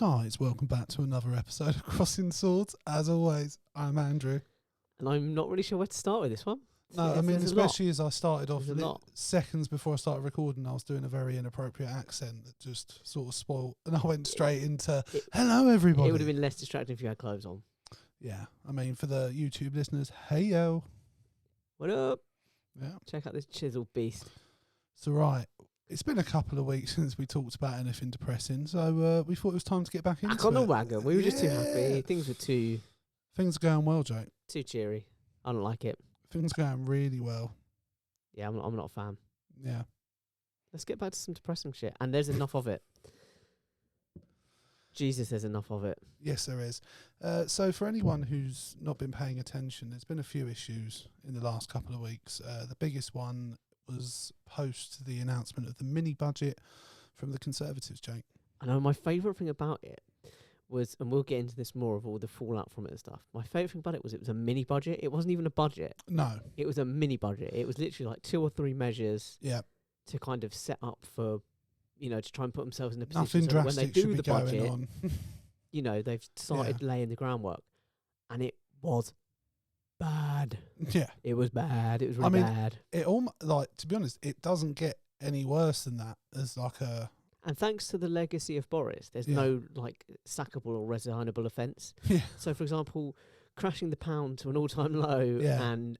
guys, welcome back to another episode of Crossing Swords. As always, I'm Andrew. And I'm not really sure where to start with this one. No, I mean, especially as I started off seconds before I started recording, I was doing a very inappropriate accent that just sort of spoiled, and I went straight into, hello everybody. It would have been less distracting if you had clothes on. Yeah, I mean, for the YouTube listeners, hey yo. What up? Yeah. Check out this chiseled beast. So right, it's been a couple of weeks since we talked about anything depressing, so we thought it was time to get back into it. Back on the wagon. We were just too happy. Things were too... Things are going well, Jake. Too cheery. I don't like it. Things are going really well. Yeah, I'm not a fan. Yeah. Let's get back to some depressing shit. And there's enough of it. Jesus, there's enough of it. Yes, there is. So for anyone who's not been paying attention, there's been a few issues in the last couple of weeks. The biggest one was post the announcement of the mini budget from the Conservatives, Jake. I know my favourite thing about it was, and we'll get into this more of all the fallout from it and stuff. My favourite thing about it was a mini budget. It wasn't even a budget. No. It was a mini budget. It was literally like 2 or 3 measures to kind of set up for, you know, to try and put themselves in a position so that when they do the budget, you know, they've started laying the groundwork. And it was bad. Yeah. It was bad. It was really bad. It almost, like, to be honest, it doesn't get any worse than that as like a... And thanks to the legacy of Boris, there's no like sackable or resignable offence. Yeah. So, for example, crashing the pound to an all-time low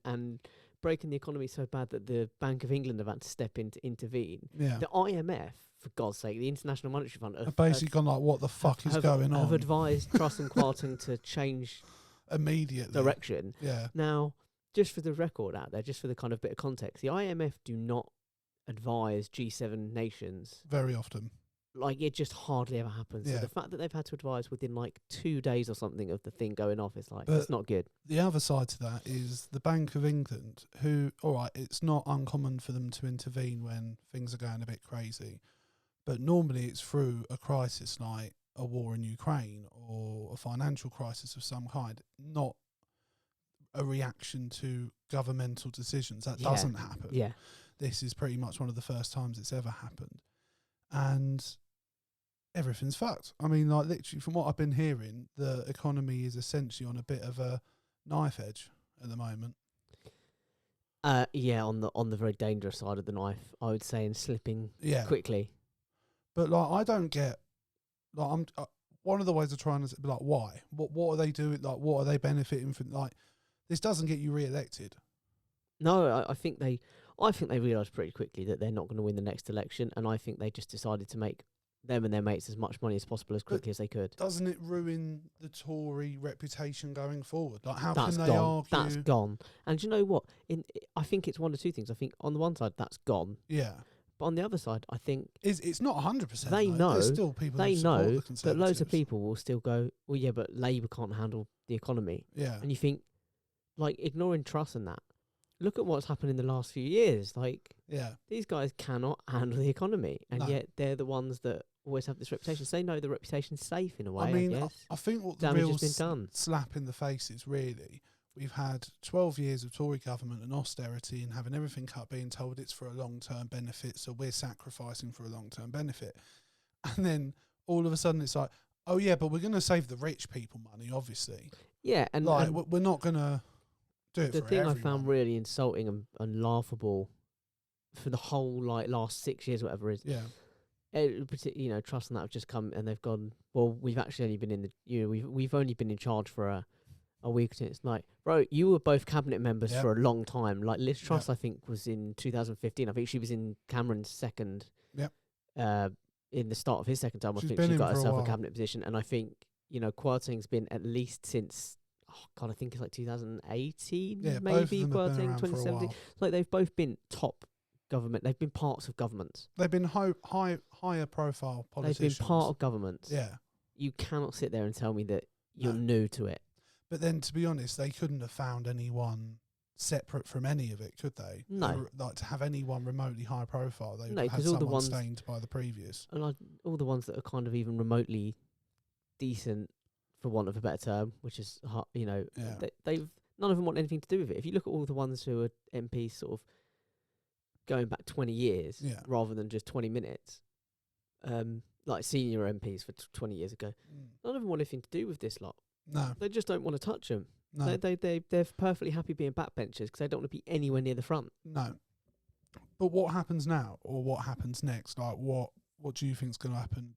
and breaking the economy so bad that the Bank of England have had to step in to intervene. Yeah. The IMF, for God's sake, the International Monetary Fund, have basically gone like, what the fuck is going on? Have advised Truss and Kwarteng to change immediately direction. Yeah. Now, just for the record out there, just for the kind of bit of context, the IMF do not advise G7 nations very often. Like, it just hardly ever happens. So the fact that they've had to advise within like 2 days or something of the thing going off is like, it's not good. The other side to that is the Bank of England, who, all right, it's not uncommon for them to intervene when things are going a bit crazy, but normally it's through a crisis like a war in Ukraine or a financial crisis of some kind, not a reaction to governmental decisions. That doesn't happen. Yeah. This is pretty much one of the first times it's ever happened. And everything's fucked. I mean, like, literally, from what I've been hearing, the economy is essentially on a bit of a knife edge at the moment. Yeah, on the very dangerous side of the knife, I would say, and slipping quickly. But like, I don't get, like, I'm one of the ways of trying to be like, why? What are they doing? Like, what are they benefiting from? Like, this doesn't get you re-elected. No, I think they realised pretty quickly that they're not going to win the next election, and I think they just decided to make them and their mates as much money as possible as quickly as they could. Doesn't it ruin the Tory reputation going forward? Like, how can they argue? That's gone. And do you know what? I think it's one of 2 things. I think on the one side, that's gone. Yeah. But on the other side, I think it's not 100%. They know. There's still people they who support know the Conservatives. that loads of people will still go, well, yeah, but Labour can't handle the economy. Yeah. And you think, like, ignoring Truss and that. Look at what's happened in the last few years. Like, these guys cannot handle the economy, and yet they're the ones that always have this reputation. So they know the reputation's safe in a way. I mean, I think what the damage real has been done. Slap in the face is really, we've had 12 years of Tory government and austerity and having everything cut, being told it's for a long-term benefit, so we're sacrificing for a long-term benefit. And then all of a sudden it's like, oh yeah, but we're going to save the rich people money, obviously. Yeah, and like, we're not going to do it for everyone. The thing I found really insulting and laughable for the whole like last 6 years, whatever it is, you know, Truss and that have just come and they've gone, well, we've actually only been in the, you know, we've only been in charge for a week. And it's like, bro, you were both cabinet members for a long time. Like Liz Truss, I think, was in 2015. I think she was in Cameron's second. In the start of his second term, I think she got herself a cabinet position. And I think, you know, Kwarteng's been at least since, oh God, I think it's like 2018, maybe, Kwarteng, 2017. Like, they've both been top government. They've been parts of governments. They've been higher profile politicians. They've been part of governments. Yeah. You cannot sit there and tell me that you're new to it. But then, to be honest, they couldn't have found anyone separate from any of it, could they? No. Like, to have anyone remotely high profile, they would have had someone stained by the previous. And like, all the ones that are kind of even remotely decent, for want of a better term, which is, you know, they've none of them want anything to do with it. If you look at all the ones who are MPs sort of going back 20 years rather than just 20 minutes, like senior MPs for 20 years ago. None of them want anything to do with this lot. No. They just don't want to touch them. No. They're perfectly happy being backbenchers because they don't want to be anywhere near the front. No. But what happens now, or what happens next? Like, what do you think is going to happen?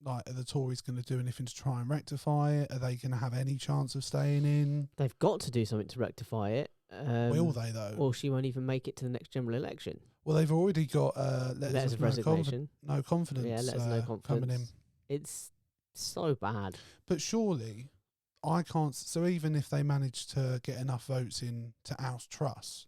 Like, are the Tories going to do anything to try and rectify it? Are they going to have any chance of staying in? They've got to do something to rectify it. Will they, though? Or she won't even make it to the next general election. Well, they've already got letters of resignation. No confidence. Yeah, letters of no confidence coming in. It's so bad. But surely, I can't. So even if they manage to get enough votes in to oust Truss,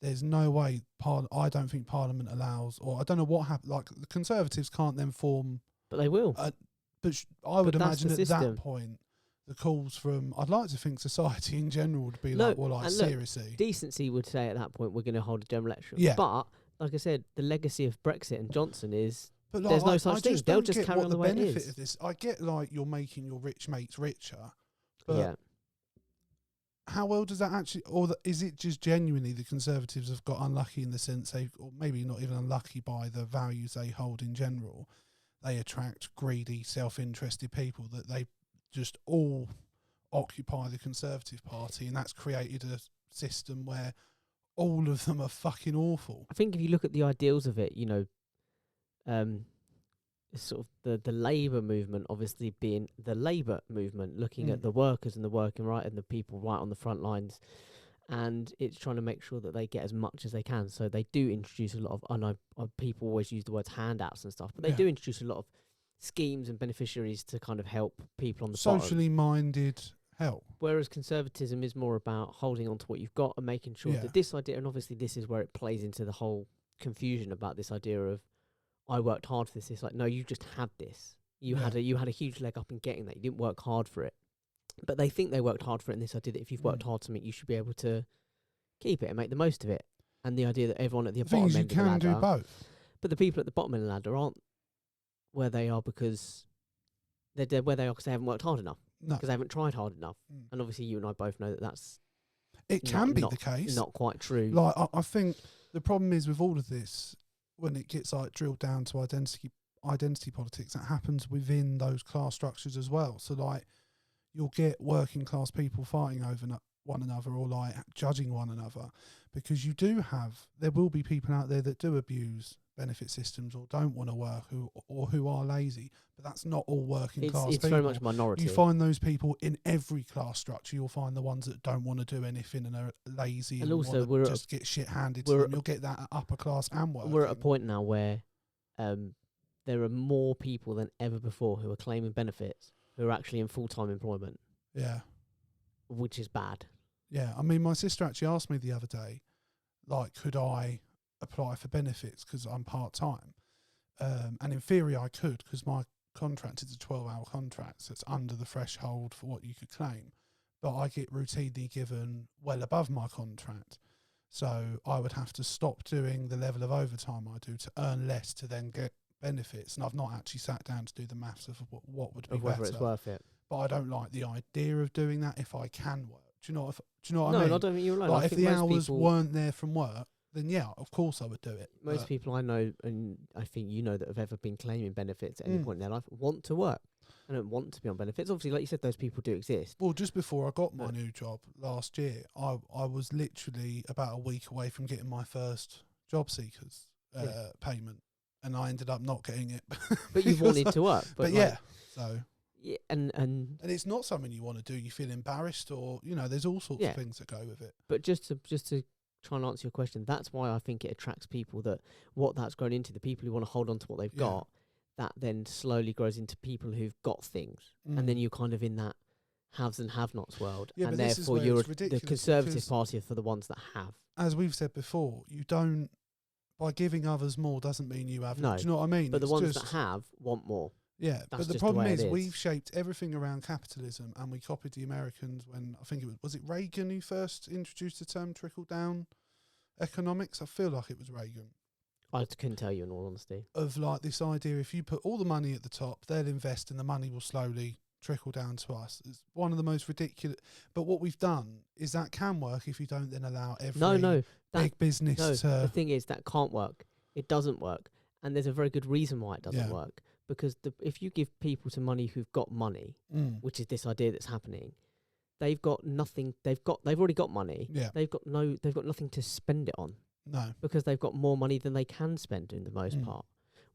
there's no way. I don't think Parliament allows, or I don't know what happened. Like, the Conservatives can't then form. But they will. I would imagine at that point, the calls from, I'd like to think society in general would be seriously. Decency would say at that point, we're going to hold a general election. Yeah. But, like I said, the legacy of Brexit and Johnson is But there's no such thing. They'll just carry on the way it is. Of this. I get, like, you're making your rich mates richer, but how well does that actually, is it just genuinely the Conservatives have got unlucky in the sense or maybe not even unlucky by the values they hold in general? They attract greedy, self-interested people that they just all occupy the Conservative Party, and that's created a system where all of them are fucking awful. I think if you look at the ideals of it, sort of the Labour movement obviously being the Labour movement, looking at the workers and the working right and the people right on the front lines, and it's trying to make sure that they get as much as they can. So they do introduce a lot of, I know people always use the words handouts and stuff, but they do introduce a lot of schemes and beneficiaries to kind of help people on the socially minded help. Whereas conservatism is more about holding on to what you've got and making sure that this idea, and obviously this is where it plays into the whole confusion about this idea of, I worked hard for this. It's like, no, you just had this. You had a huge leg up in getting that. You didn't work hard for it. But they think they worked hard for it, and this idea that if you've worked hard for something, you should be able to keep it and make the most of it. And the idea that everyone at the bottom end of the ladder... you can do both. But the people at the bottom end of the ladder aren't where they are because... They're where they are because they haven't worked hard enough. No. Because they haven't tried hard enough. And obviously you and I both know that that's... It can be the case. Not quite true. Like, I think the problem is with all of this, when it gets like drilled down to identity politics, that happens within those class structures as well. So like, you'll get working class people fighting over one another or like judging one another, because there will be people out there that do abuse benefit systems or don't want to work who are lazy, but that's not all working class people. It's very much minority. You find those people in every class structure. You'll find the ones that don't want to do anything and are lazy and also just get shit handed to them. You'll get that at upper class and working. We're at a point now where there are more people than ever before who are claiming benefits who are actually in full-time employment. Yeah. Which is bad. Yeah. I mean, my sister actually asked me the other day, like, could I apply for benefits because I'm part-time? And in theory I could, because my contract is a 12-hour contract, so it's under the threshold for what you could claim. But I get routinely given well above my contract. So I would have to stop doing the level of overtime I do to earn less to then get benefits. And I've not actually sat down to do the maths of what would be whether better. It's worth it. But I don't like the idea of doing that if I can work. Do you know what I mean? No, I don't think you're right. Like, if the hours weren't there from work, then yeah, of course I would do it. Most people I know, and I think you know, that have ever been claiming benefits at any point in their life, want to work. I don't want to be on benefits. Obviously, like you said, those people do exist. Well, just before I got my new job last year, I was literally about a week away from getting my first job seekers payment, and I ended up not getting it. But you wanted to work. But yeah, so... Yeah, and it's not something you want to do. You feel embarrassed, or there's all sorts of things that go with it. But just to try and answer your question, that's why I think it attracts people, that what that's grown into, the people who want to hold on to what they've got, that then slowly grows into people who've got things, and then you're kind of in that haves and have-nots world, and therefore you're the Conservative Party for the ones that have. As we've said before, you don't, by giving others more doesn't mean you have. No, do you know what I mean? But the ones that have want more. Yeah, but the problem is we've shaped everything around capitalism, and we copied the Americans when, I think was it Reagan who first introduced the term trickle-down economics? I feel like it was Reagan. I couldn't tell you, in all honesty. Of like this idea, if you put all the money at the top, they'll invest and the money will slowly trickle down to us. It's one of the most ridiculous. But what we've done is that can work if you don't then allow every big business to... The thing is, that can't work. It doesn't work. And there's a very good reason why it doesn't work. because if you give people some money who've got money, which is this idea that's happening, they've got nothing. They've already got money. Yeah. They've got nothing to spend it on. No. Because they've got more money than they can spend in the most part.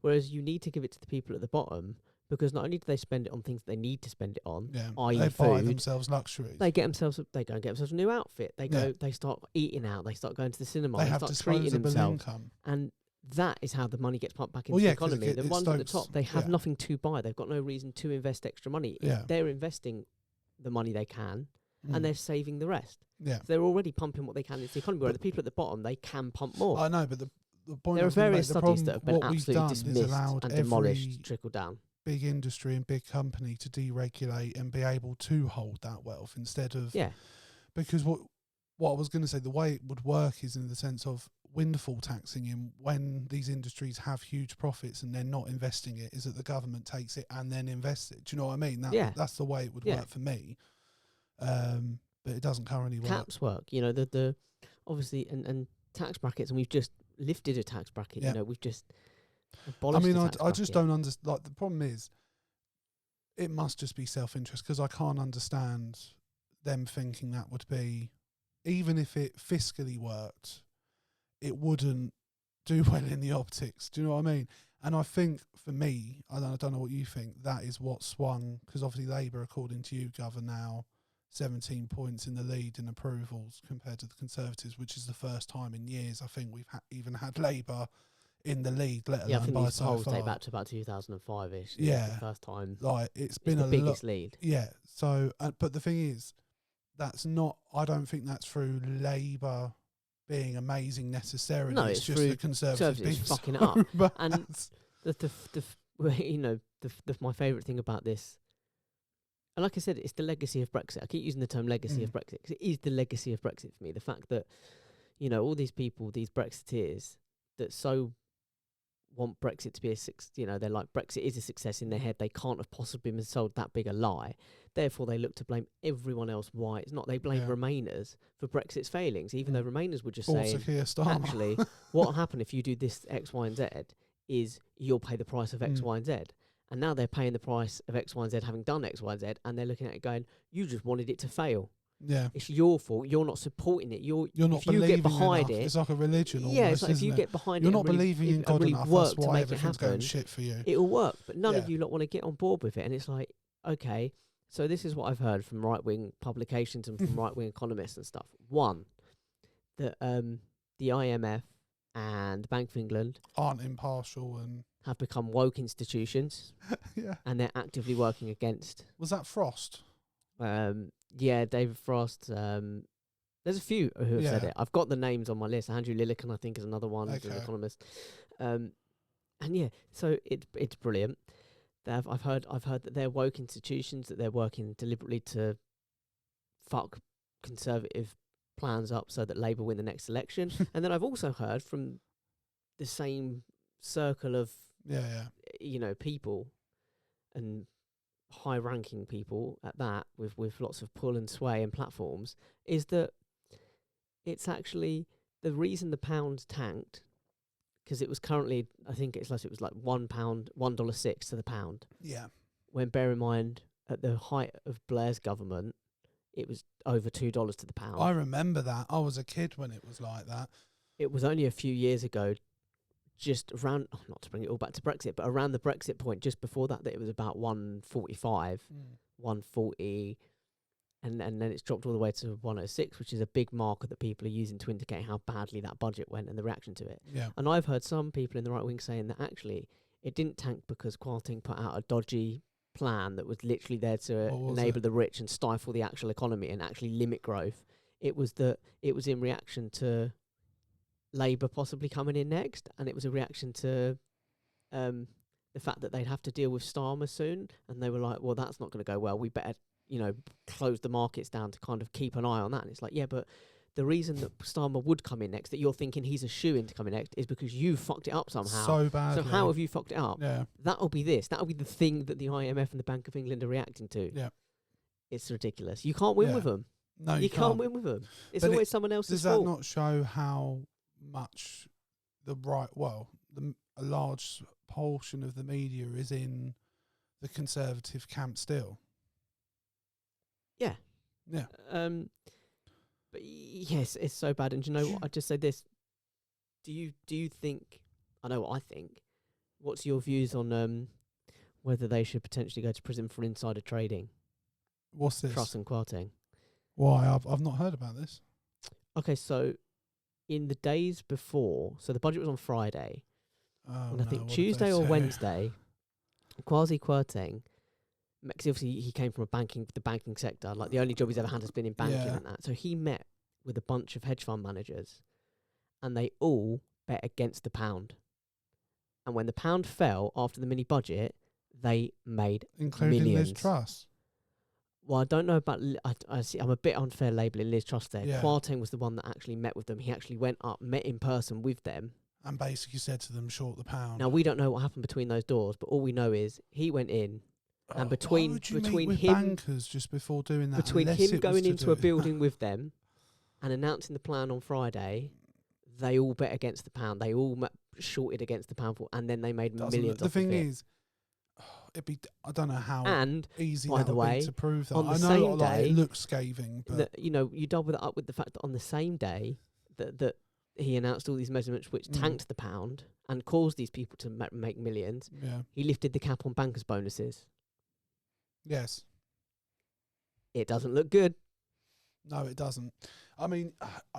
Whereas you need to give it to the people at the bottom, because not only do they spend it on things they need to spend it on, i.e. they food, buy themselves luxuries. They go and get themselves a new outfit. They start eating out. They start going to the cinema. They start have treating themselves. Income. And that is how the money gets pumped back into the economy. The ones at the top, they have nothing to buy. They've got no reason to invest extra money. They're investing the money they can, and they're saving the rest. Yeah. So they're already pumping what they can into the economy, where the people at the bottom, they can pump more. I know, but the point there are various studies that have been what absolutely dismissed and demolished, trickled down. Big industry and big company to deregulate and be able to hold that wealth instead of... Yeah. Because what I was going to say, the way it would work is in the sense of windfall taxing in when these industries have huge profits and they're not investing it, is that the government takes it and then invests it. Do you know what I mean? That's the way it would work for me. But it doesn't currently work. Caps work, the obviously, and tax brackets, and we've just lifted a tax bracket. We've just abolished. I just don't understand. Like, the problem is, it must just be self-interest, because I can't understand them thinking that would be, even if it fiscally worked, it wouldn't do well in the optics. Do you know what I mean? And I think for me, I don't know what you think, that is what swung, because obviously Labour, according to you, Gov, are now 17 points in the lead in approvals compared to the Conservatives, which is the first time in years I think we've even had Labour in the lead, let alone I think by these so polls far. date back to about 2005-ish. Yeah. The first time. Like, it's been the biggest lead. Yeah. So, but the thing is, I don't think that's through Labour being amazing necessarily. No, it's just the Conservatives being fucking so it up. bad. And my favourite thing about this, and like I said, it's the legacy of Brexit. I keep using the term legacy of Brexit, because it is the legacy of Brexit for me. The fact that, all these people, these Brexiteers, that so want Brexit to be a success, they're like, Brexit is a success in their head. They can't have possibly been sold that big a lie. Therefore, they look to blame everyone else why it's not. They blame Remainers for Brexit's failings, even though Remainers were just saying, actually, what will happen if you do this X, Y, and Z is you'll pay the price of X, Y, and Z. And now they're paying the price of X, Y, and Z, having done X, Y, and Z, and they're looking at it going, you just wanted it to fail. Yeah. It's your fault. You're not supporting it. You're not believing you get behind enough. it. It's like a religion almost, it's like if you get behind you're it, not believing in God enough. That's why everything's going shit for you. It'll work, but none of you lot want to get on board with it. And it's like, okay, so this is what I've heard from right-wing publications and from right-wing economists and stuff. One, that the IMF and the Bank of England aren't impartial and have become woke institutions. And they're actively working against. Was that Frost? David Frost. There's a few who have said it. I've got the names on my list. Andrew Lillican, I think, is another one, who's an economist. So it's brilliant. I've heard that they're woke institutions, that they're working deliberately to fuck Conservative plans up so that Labour win the next election. And then I've also heard from the same circle of people and high-ranking people at that, with lots of pull and sway and platforms, is that it's actually the reason the pound tanked, because it was currently, I think it was like $1.06 to the pound. Yeah. When, bear in mind, at the height of Blair's government, it was over $2 to the pound. I remember that. I was a kid when it was like that. It was only a few years ago, just around, not to bring it all back to Brexit, but around the Brexit point, just before that it was about 145, 140, and then it's dropped all the way to 106, which is a big marker that people are using to indicate how badly that budget went and the reaction to it. Yeah. And I've heard some people in the right wing saying that actually it didn't tank because Kwarteng put out a dodgy plan that was literally there to enable the rich and stifle the actual economy and actually limit growth. It was in reaction to Labour possibly coming in next, and it was a reaction to the fact that they'd have to deal with Starmer soon, and they were like, well, that's not going to go well. We better, close the markets down to kind of keep an eye on that. And it's like, yeah, but the reason that Starmer would come in next, that you're thinking he's a shoo-in to come in next, is because you fucked it up somehow. So badly. So how have you fucked it up? Yeah. That'll be this. That'll be the thing that the IMF and the Bank of England are reacting to. Yeah. It's ridiculous. You can't win with them. No, you can't win with them. It's always someone else's fault. Does that not show how much the right... Well, a large portion of the media is in the Conservative camp still. Yeah. Yeah. But yes, it's so bad. And do you know what? I just say this. Do you think, I know what I think, what's your views on whether they should potentially go to prison for insider trading? What's this? Truss and Kwarteng. Why? I've not heard about this. Okay, so in the days before, so the budget was on Friday, and I think Tuesday or Wednesday, Kwasi Kwarteng, because obviously he came from the banking sector, like the only job he's ever had has been in banking and that. So he met with a bunch of hedge fund managers, and they all bet against the pound. And when the pound fell after the mini budget, they made including millions. Liz Truss. Well, I don't know about. I see. I'm a bit unfair labelling Liz Truss there. Yeah. Kwarteng was the one that actually met with them. He actually went up, met in person with them, and basically said to them, "Short the pound." Now we don't know what happened between those doors, but all we know is he went in, and between meet him, bankers just before doing that, between him going into a building with them, and announcing the plan on Friday, they all bet against the pound. They all shorted against the pound, and then they made millions. The thing is, I don't know how easy by the way, to prove that. On the I know same day, it looks scathing, but you double that up with the fact that on the same day that he announced all these measurements which tanked the pound and caused these people to make millions. Yeah. He lifted the cap on bankers' bonuses. Yes. It doesn't look good. No, it doesn't. I mean,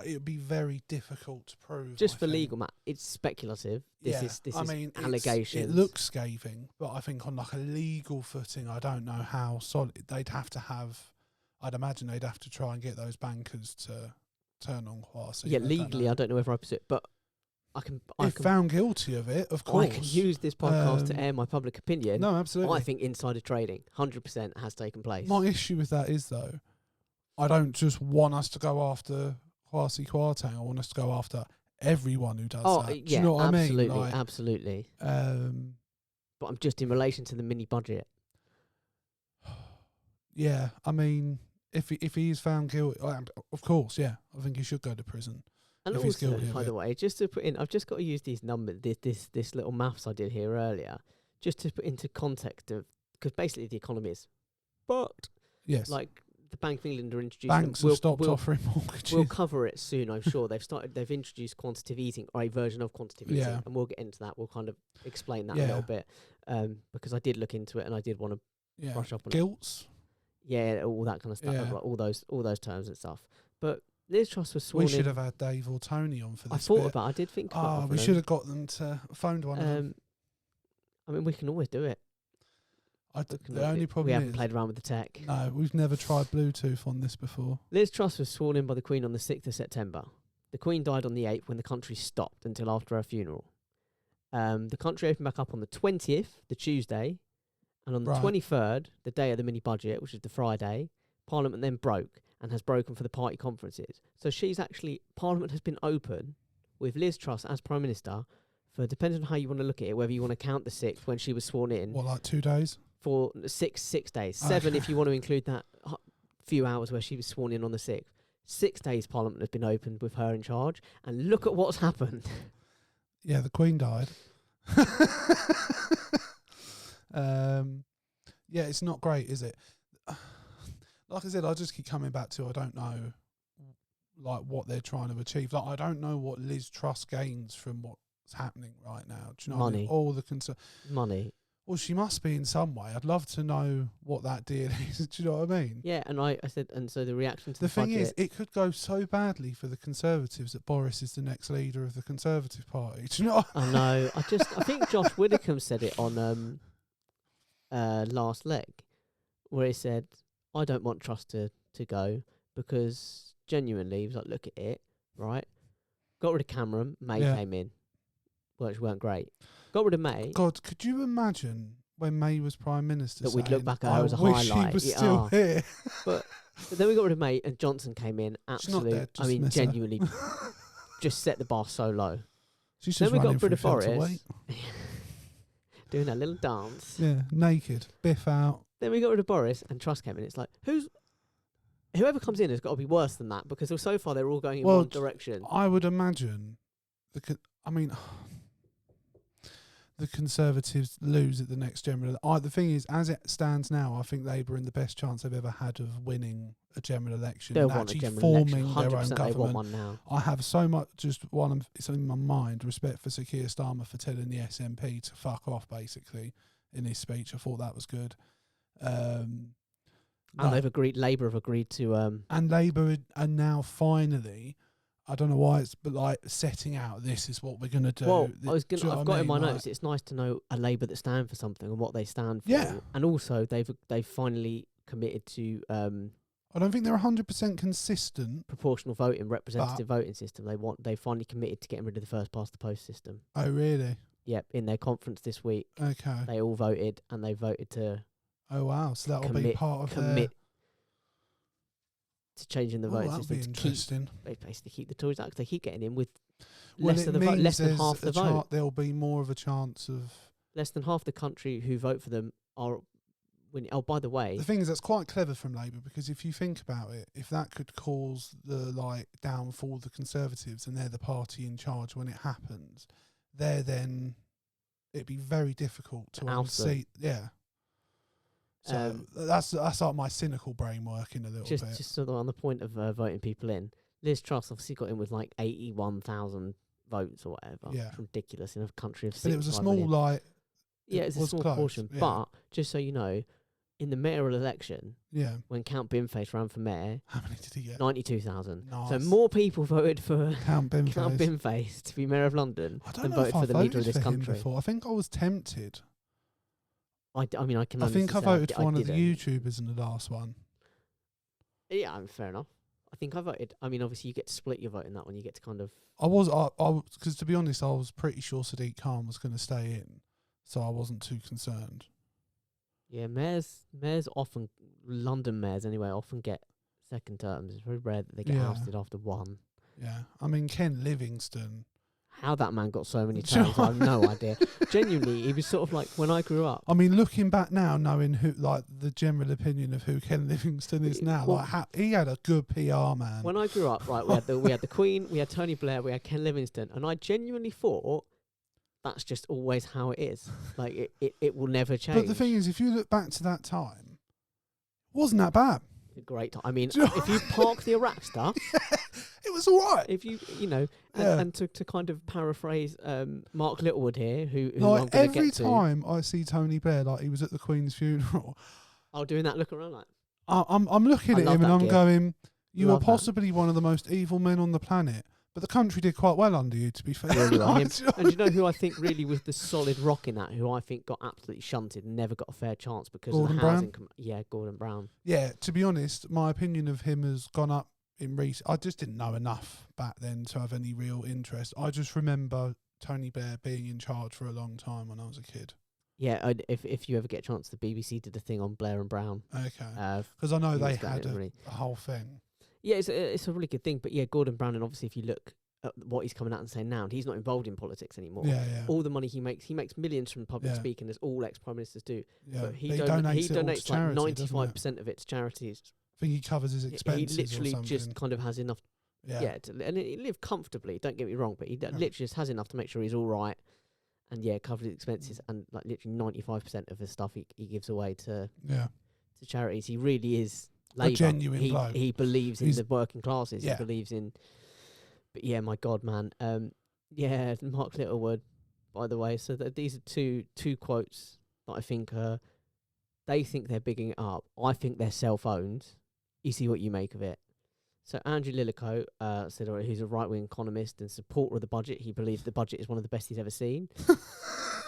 it would be very difficult to prove. Just for legal matter, it's speculative. This is allegations. It looks scathing, but I think on like a legal footing, I don't know how solid they'd have to have. I'd imagine they'd have to try and get those bankers to turn on Kwasi. Yeah, legally, I don't know whether I pursue it, but I can. If found guilty of it, of course, I can use this podcast to air my public opinion. No, absolutely. I think insider trading, 100%, has taken place. My issue with that is though, I don't just want us to go after Kwasi Kwarteng. I want us to go after everyone who does that. Yeah, do you know what absolutely, I mean? Absolutely. But I'm just in relation to the mini budget. Yeah, I mean, if he is found guilty, of course, yeah, I think he should go to prison. And if also, he's guilty by the way, just to put in, I've just got to use these numbers, this little maths I did here earlier, just to put into context of, because basically the economy is fucked. Yes. Like, the Bank of England are introducing... Banks have stopped offering mortgages. We'll cover it soon, I'm sure. They've introduced quantitative easing, or a version of quantitative easing, and we'll get into that. We'll kind of explain that a little bit, because I did look into it and I did want to brush up on Gilts. Yeah, all that kind of stuff, like all those terms and stuff. But Liz Truss was sworn in. We should have had Dave or Tony on for this. I did think about it. We should have got them to phone one of them. I mean, we can always do it. The only problem we haven't played around with the tech. No, we've never tried Bluetooth on this before. Liz Truss was sworn in by the Queen on the 6th of September. The Queen died on the 8th when the country stopped until after her funeral. The country opened back up on the 20th, the Tuesday, and on the 23rd, the day of the mini budget, which is the Friday, Parliament then broke and has broken for the party conferences. So Parliament has been open with Liz Truss as Prime Minister for, depending on how you want to look at it, whether you want to count the 6th when she was sworn in. What, like 2 days? For 6 days. 7 if you want to include that few hours where she was sworn in on the 6th. 6 days Parliament has been opened with her in charge. And look at what's happened. Yeah, the Queen died. Yeah, it's not great, is it? Like I said, I just keep coming back to I don't know like what they're trying to achieve. Like I don't know what Liz Truss gains from what's happening right now. Do you know what I mean? All the money. Well, she must be in some way. I'd love to know what that deal is. Do you know what I mean? Yeah, and I said, and so the reaction to the thing budget, is, it could go so badly for the Conservatives that Boris is the next leader of the Conservative Party. Do you know? I know. I think Josh Widdicombe said it on last leg, where he said, "I don't want Truss to go because genuinely, he was like, look at it, right? Got rid of Cameron, May came in, which weren't great. Got rid of May. God, could you imagine when May was Prime Minister that we'd look back at her as a wish highlight? She was still here. But then we got rid of May and Johnson came in. Absolutely, I mean, genuinely, just set the bar so low. She's then just we got rid of Boris, doing that little dance. Yeah, naked, biff out. Then we got rid of Boris and Truss came in. It's like whoever comes in has got to be worse than that because so far they're all going in one direction. I would imagine the Conservatives lose at the next general. The thing is, as it stands now, I think Labour are in the best chance they've ever had of winning a general election They'll and want a actually general election. forming their own 100% they want government. one now. I have so much, just one, it's in my mind, respect for Sir Keir Starmer for telling the SNP to fuck off, basically, in his speech. I thought that was good. And they've agreed. Labour have agreed to. And Labour are now finally, I don't know why it's, but like setting out, this is what we're going to do. Well, I've got in my like, notes. It's nice to know a Labour that stand for something and what they stand for. Yeah. And also they've finally committed to. I don't think they're 100% consistent. Proportional voting, representative voting system. They finally committed to getting rid of the first past the post system. Oh really? Yep. In their conference this week. Okay. They all voted, and they voted to. Oh wow! So that will be part of commit to changing the voting that'll system be to interesting. basically keep the Tories out, 'cause they keep getting in with Well, less than half the vote. There'll be more of a chance of Less than half the country who vote for them are. Oh, by the way, the thing is, that's quite clever from Labour, because if you think about it, if that could cause the downfall of the Conservatives and they're the party in charge when it happens, it'd be very difficult to unseat. Yeah. So that's like my cynical brain working a little bit. Just sort of on the point of voting people in, Liz Truss obviously got in with like 81,000 votes or whatever. Yeah. It's ridiculous in a country of 65 But it was a small million. It's a small close, portion. yeah. But just so you know, in the mayoral election, when Count Binface ran for mayor, how many did he get? 92,000. Nice. So more people voted for Count Binface. Count Binface to be mayor of London I don't than know voted if for the leader of this him country. before. I think I was tempted. I mean, I can. I think I say voted for one of the didn't. YouTubers in the last one. Yeah, fair enough. I think I voted. I mean, obviously, you get to split your vote in that one. You get to kind of. Because to be honest, I was pretty sure Sadiq Khan was going to stay in, so I wasn't too concerned. Yeah, mayors often, London mayors anyway, often get second terms. It's very rare that they get ousted after one. Yeah, I mean Ken Livingstone. How that man got so many terms, I have no idea. Genuinely, he was sort of like when I grew up. I mean, looking back now, knowing who, like the general opinion of who Ken Livingstone is now, Well, he had a good PR man. When I grew up, right, we had the Queen, we had Tony Blair, we had Ken Livingstone, and I genuinely thought that's just always how it is. Like it will never change. But the thing is, if you look back to that time, it wasn't that bad. A great time. I mean, if you park the Iraq stuff, it was all right. If and to kind of paraphrase Mark Littlewood here, who I'm going to get to. Every time I see Tony Blair, like he was at the Queen's funeral, doing that look around like. I'm looking at him and I'm going, you are possibly one of the most evil men on the planet. But the country did quite well under you, to be fair. And you know who I think really was the solid rock in that, who I think got absolutely shunted and never got a fair chance because Gordon of the housing. Brown? Gordon Brown. Yeah, to be honest, my opinion of him has gone up in recent. I just didn't know enough back then to have any real interest. I just remember Tony Blair being in charge for a long time when I was a kid. Yeah, if you ever get a chance, the BBC did a thing on Blair and Brown. Okay. Because I know they had a whole thing. Yeah, it's a really good thing. But yeah, Gordon Brown, and obviously if you look at what he's coming out and saying now, and he's not involved in politics anymore. Yeah. All the money he makes millions from public speaking, as all ex-prime ministers do. Yeah. But he donates charity, like 95% of it to charities. I think he covers his expenses. He literally just kind of has enough. And he live comfortably. Don't get me wrong, but he literally just has enough to make sure he's all right. And covers his expenses, and like literally 95% of his stuff he gives away to charities. He really is Labour. A genuine bloke. He believes in the working classes. He believes in. But yeah, my God, man. Mark Littlewood, by the way. So these are two quotes that I think they think they're bigging it up. I think they're self-owned. You see what you make of it. So Andrew Lillico said, who's a right-wing economist and supporter of the budget. He believes the budget is one of the best he's ever seen.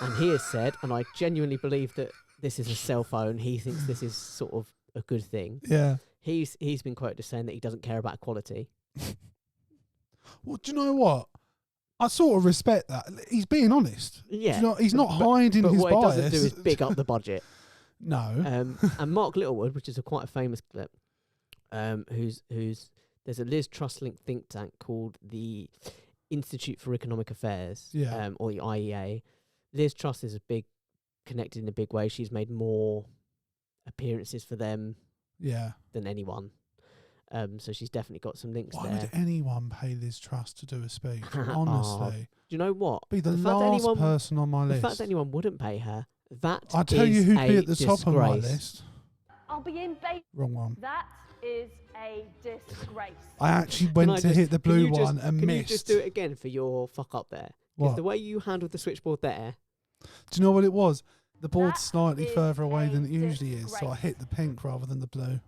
And he has said, and I genuinely believe that this is a self-own. He thinks this is sort of a good thing. Yeah. He's been quoted as saying that he doesn't care about equality. Well, do you know what? I sort of respect that. He's being honest. Yeah. He's not hiding his bias. But what he doesn't do is big up the budget. No. And Mark Littlewood, which is quite a famous clip, who's there's a Liz Truss linked think tank called the Institute for Economic Affairs, or the IEA. Liz Truss is connected in a big way. She's made more appearances for them than anyone. So she's definitely got some links Why there. would anyone pay Liz Truss to do a speech? Honestly. Do you know what? Be the last person on my list. The fact that anyone wouldn't pay her, that I'll tell you who'd be at the disgrace. top of my list. I'll be in bed. Wrong one. That is a disgrace. I actually went to hit the blue one and missed. Can you just do it again for your fuck up there? Because the way you handled the switchboard there. Do you know what it was? The board's slightly further away than it usually is, so I hit the pink rather than the blue.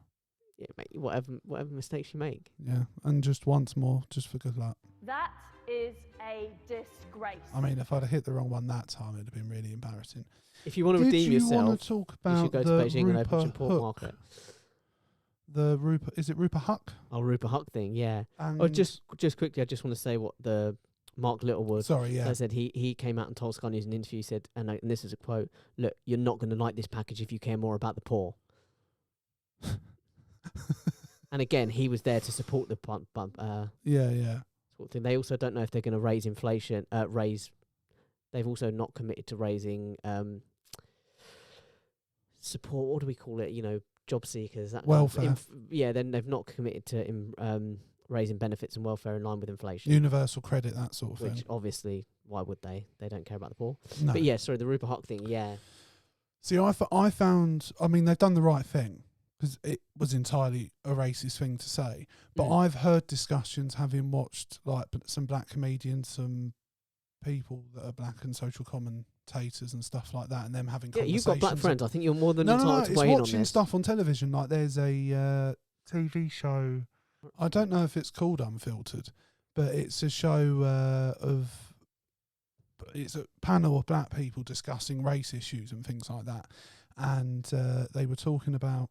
Yeah, mate, whatever mistakes you make. Yeah, and just once more, just for good luck. That is a disgrace. I mean, if I'd have hit the wrong one that time, it'd have been really embarrassing. If you want to redeem yourself, you want to talk about you should go to Beijing and open Port Market. The is it Rupert Huck? Oh, Rupert Huck thing, yeah. Just quickly, I just want to say what the Mark Littlewood. Sorry, yeah. I said he came out and told Sky News in an interview. He said, and this is a quote: "Look, you're not going to like this package if you care more about the poor." And again, he was there to support the sort of thing. They also don't know if they're going to raise inflation. They've also not committed to raising support. What do we call it? Job seekers. That welfare. Then they've not committed to raising benefits and welfare in line with inflation. Universal credit, that sort of thing. Which obviously, why would they? They don't care about the poor. No. But yeah, sorry, the Rupert Huck thing. Yeah. See, I found. I mean, they've done the right thing. Because it was entirely a racist thing to say. But I've heard discussions, having watched like some black comedians, some people that are black and social commentators and stuff like that, and them having conversations. You've got black friends. I think you're more than entitled to weigh in on this. It's watching stuff on television. Like there's a TV show. I don't know if it's called Unfiltered, but it's a show it's a panel of black people discussing race issues and things like that. And they were talking about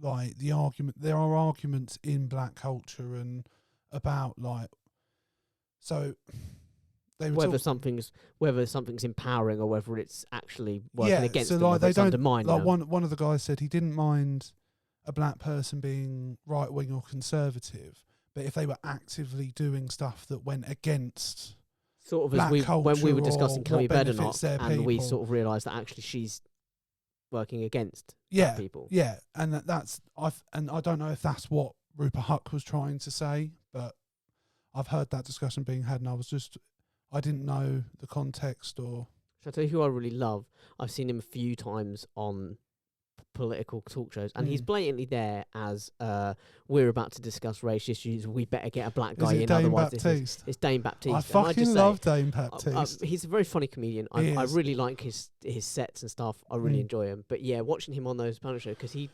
like the argument. There are arguments in black culture and about like so. Whether something's empowering or whether it's actually working against them, like they don't undermine. Like one of the guys said he didn't mind a black person being right wing or conservative, but if they were actively doing stuff that went against sort of as when we were discussing Cammy Bedenock, and we sort of realised that actually she's working against black people. Yeah, and I don't know if that's what Rupert Huck was trying to say, but I've heard that discussion being had, and I didn't know the context or. Shall I tell you who I really love? I've seen him a few times on political talk shows, and he's blatantly there as we're about to discuss race issues. We better get a black guy in. Otherwise, it's Dane Baptiste. I fucking love Dane Baptiste. He's a very funny comedian. I really like his sets and stuff. I really enjoy him. But yeah, watching him on those panel shows because he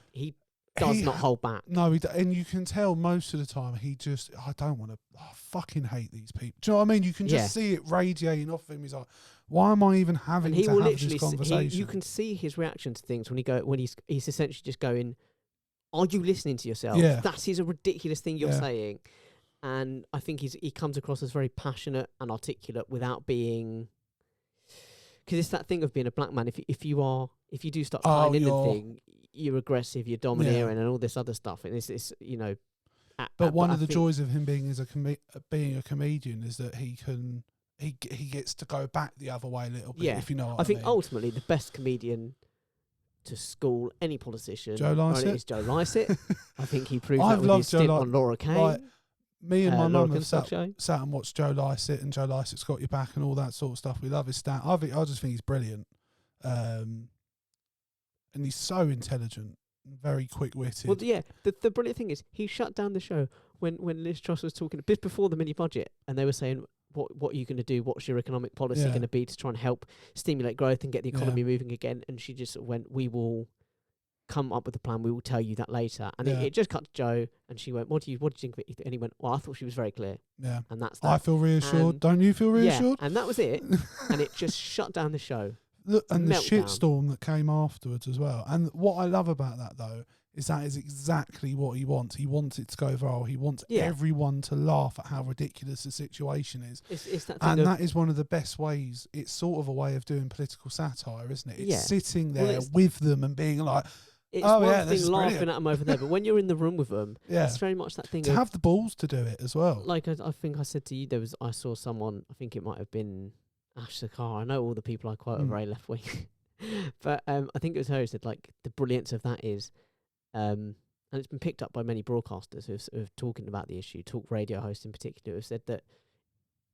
does not hold back. No, and you can tell most of the time I don't want to. I fucking hate these people. Do you know what I mean? You can just see it radiating off him. He's like, why am I even having to have this conversation? You can see his reaction to things when he's essentially just going, "Are you listening to yourself? Yeah. That is a ridiculous thing you're saying." And I think he comes across as very passionate and articulate without being. Because it's that thing of being a black man. If you do start cutting in the thing, you're aggressive, you're domineering, and all this other stuff. And it's But one of the joys of him being being a comedian is that he gets to go back the other way a little bit. If you know what I mean. I think ultimately the best comedian to school any politician is Joe Lycett. I think he proved that with his stint on Laura Kane. Like, me and my mum have sat and watched Joe Lycett, and Joe Lycett's got your back and all that sort of stuff. We love his stand. I just think he's brilliant. And he's so intelligent, very quick-witted. Well, yeah, the brilliant thing is he shut down the show when Liz Truss was talking just before the mini budget, and they were saying, what are you going to do? What's your economic policy going to be to try and help stimulate growth and get the economy moving again? And she just went, we will come up with a plan. We will tell you that later. And it just cut to Joe, and she went, what do you think of it? And he went, well, I thought she was very clear. Yeah. And that's that. I feel reassured. Don't you feel reassured? Yeah, and that was it. And it just shut down the show. Look, and the shitstorm that came afterwards as well. And what I love about that, though, is that is exactly what he wants. He wants it to go viral. He wants everyone to laugh at how ridiculous the situation is. It's that and that is one of the best ways. It's sort of a way of doing political satire, isn't it? It's sitting there with them and being like, it's one thing laughing brilliant. at them over there, but when you're in the room with them, it's very much that thing. To have the balls to do it as well. Like I think I said to you, I saw someone, I think it might have been Ash Sakar. I know all the people I quote are very left wing, but I think it was her who said like the brilliance of that is and it's been picked up by many broadcasters who have talking about the issue, talk radio hosts in particular, have said that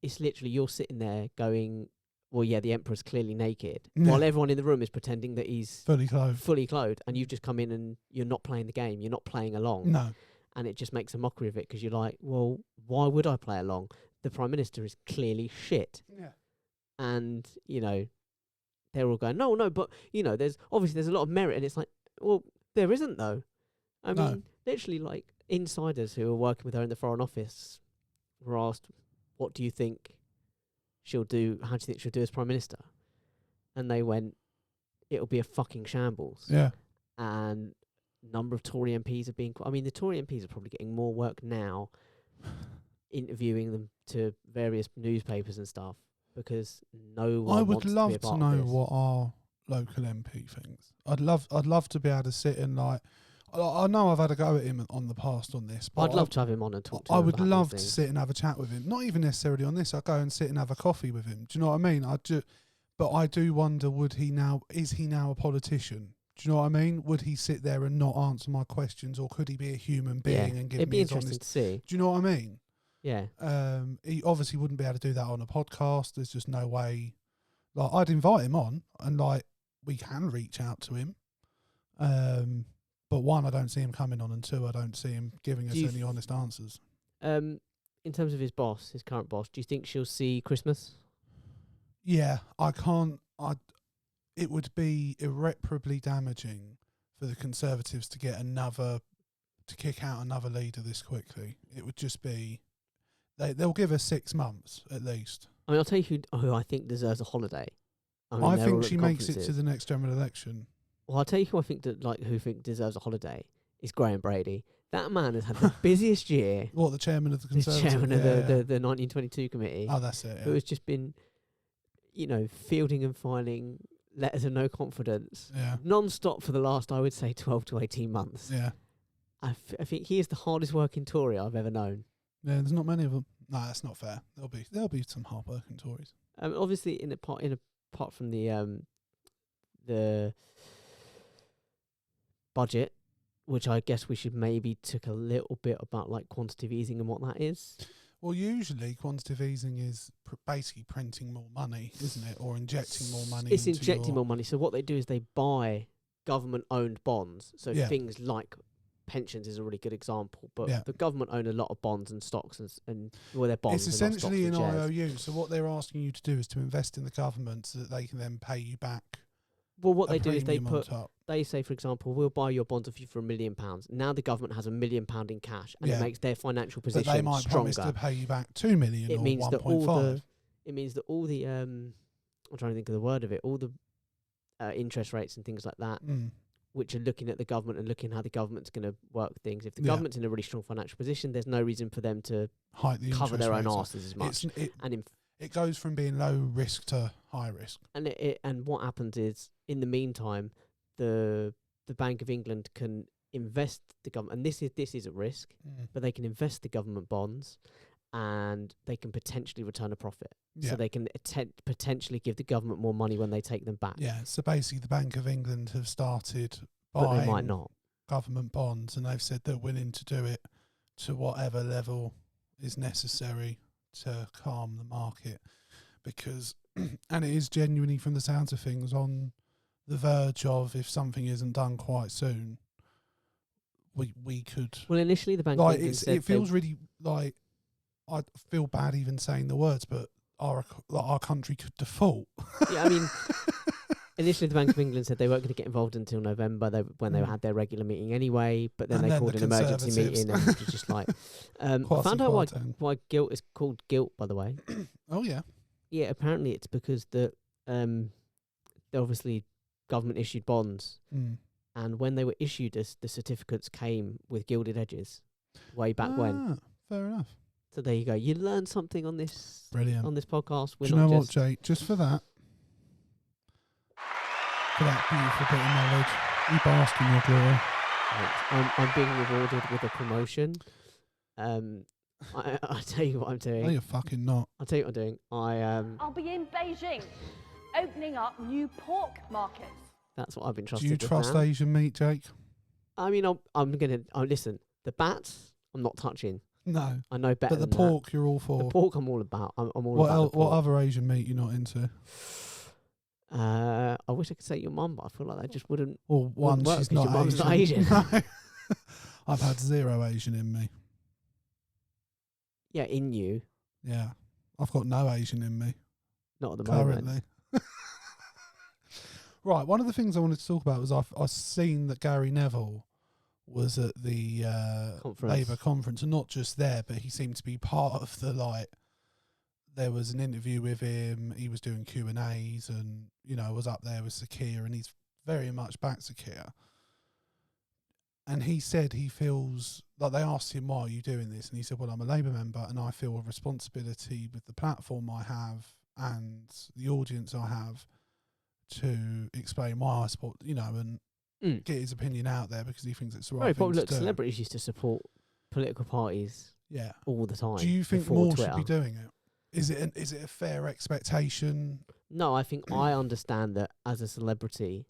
it's literally you're sitting there going, well, yeah, the emperor's clearly naked, while everyone in the room is pretending that he's fully clothed, and you've just come in and you're not playing the game, you're not playing along. No. And it just makes a mockery of it because you're like, well, why would I play along? The Prime Minister is clearly shit. Yeah. And, you know, they're all going, no, but, you know, there's a lot of merit, and it's like, well, there isn't, though. I mean, literally, like, insiders who are working with her in the Foreign Office were asked, what do you think she'll do? How do you think she'll do as Prime Minister? And they went, it'll be a fucking shambles. Yeah. And number of Tory MPs have been... I mean, the Tory MPs are probably getting more work now interviewing them to various newspapers and stuff because no one I would wants love to be a part to of know this. what our local MP thinks. I'd love to be able to sit and like... I know I've had a go at him on the past on this, but I'd love to have him on and talk to him. I would about love these to things. sit and have a chat with him. Not even necessarily on this. I'd go and sit and have a coffee with him. Do you know what I mean? But I do wonder, is he now a politician? Do you know what I mean? Would he sit there and not answer my questions, or could he be a human being and give it'd me be his interesting honest... to see. Do you know what I mean? Yeah. He obviously wouldn't be able to do that on a podcast. There's just no way. Like, I'd invite him on, and like we can reach out to him. But one, I don't see him coming on, and two, I don't see him giving us any honest answers. In terms of his current boss, do you think she'll see Christmas? Yeah, I can't. It would be irreparably damaging for the Conservatives to get to kick out another leader this quickly. It would just be, they'll give us 6 months at least. I mean, I'll tell you who I think deserves a holiday. I think she makes it to the next general election. Well, I'll tell you who I think deserves a holiday is Graham Brady. That man has had the busiest year. What, the chairman of the The Conservatives? chairman of the 1922 committee. Oh, that's it. Yeah. Who has just been, you know, fielding and filing letters of no confidence non-stop for the last, I would say, 12 to 18 months. Yeah. I think he is the hardest working Tory I've ever known. Yeah, there's not many of them. No, that's not fair. There'll be some hard working Tories. Obviously, apart from the budget, which I guess we should maybe talk a little bit about, like quantitative easing and what that is. Well, usually quantitative easing is basically printing more money, isn't it, or injecting more money? It's injecting more money. So what they do is they buy government-owned bonds. So things like pensions is a really good example, but the government own a lot of bonds and stocks and their bonds. It's essentially an IOU. So what they're asking you to do is to invest in the government so that they can then pay you back. Well, what they do is they say, for example, we'll buy your bonds off you for £1 million. Now the government has £1 million in cash, and it makes their financial position stronger. But they might stronger. promise to pay you back $2 million or 1.5. It means that all the I'm trying to think of the word of it. All the interest rates and things like that, which are looking at the government and looking how the government's going to work things. If the government's in a really strong financial position, there's no reason for them to cover their own asses as much. It goes from being low risk to high risk. And what happens is, in the meantime, the Bank of England can invest the government, and this is a risk, but they can invest the government bonds, and they can potentially return a profit. Yeah. So they can potentially give the government more money when they take them back. Yeah. So basically, the Bank of England have started but they buying might not. government bonds, and they've said they're willing to do it to whatever level is necessary to calm the market, because and it is genuinely, from the sounds of things, on the verge of, if something isn't done quite soon, we could. Well, initially the Bank of England said it feels really like, I feel bad even saying the words, but our country could default. Yeah, I mean, initially the Bank of England said they weren't going to get involved until November, when they had their regular meeting anyway, but then they called an emergency meeting, and it was just like... I found out why gilt is called gilt, by the way. Oh, yeah. Yeah, apparently it's because they're obviously government-issued bonds, and when they were issued, the certificates came with gilded edges way back when. Fair enough. So there you go. You learned something on this Brilliant. On this podcast. Do you know what, Jake? Just for that beautiful bit of knowledge, you bask in your glory. I'm being rewarded with a promotion. I tell you what I'm doing. No, you're fucking not. I'll tell you what I'm doing. I'll be in Beijing, opening up new pork markets. That's what I've been trusted Do you with trust now. Asian meat, Jake? I mean, I'm gonna listen. The bats, I'm not touching. No, I know better. But the than pork, that. you're all for. The pork, I'm all about. I'm all what about. The pork. What other Asian meat you're not into? I wish I could say your mum, but I feel like that just wouldn't. Well, one, work she's 'cause not your mum's not Asian. Asian. No. I've had 0 Asian in me. Yeah, in you. Yeah, I've got no Asian in me. Not at the currently. moment. Right, one of the things I wanted to talk about was I've seen that Gary Neville was at the Labour conference, and not just there, but he seemed to be part of the there was an interview with him, he was doing Q&As and, was up there with Sir Keir, and he's very much back Sir Keir. And he said he feels, like they asked him, why are you doing this? And he said, well, I'm a Labour member and I feel a responsibility with the platform I have and the audience I have to explain why I support, and get his opinion out there because he thinks it's the right thing to do. Celebrities used to support political parties all the time. Do you think more should be doing it? Is it a fair expectation? No, I think I understand that as a celebrity,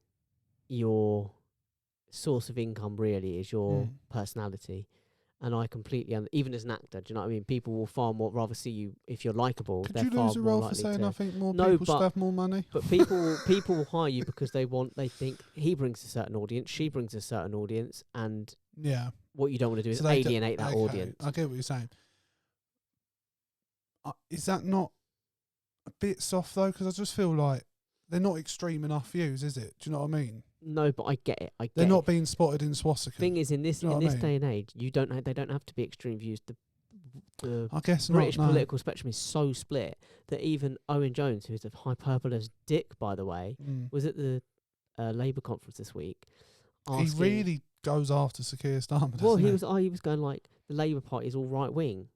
your source of income really is your personality. And I completely, even as an actor, do you know what I mean? People will far more rather see you if you're likable. Could you lose a role for saying I think more people should have more money? But people will hire you because they think he brings a certain audience, she brings a certain audience, and what you don't want to do is alienate that audience. I get what you're saying. Is that not a bit soft though? Because I just feel like they're not extreme enough views, is it? Do you know what I mean? No, but I get it. They're not being spotted in swastika. Thing is, in this day and age, they don't have to be extreme views. The I guess British not, no. political spectrum is so split that even Owen Jones, who's a hyperbolous dick, by the way, was at the Labour conference this week. He really goes after Sir Keir Starmer. Well, he was going like the Labour Party is all right wing.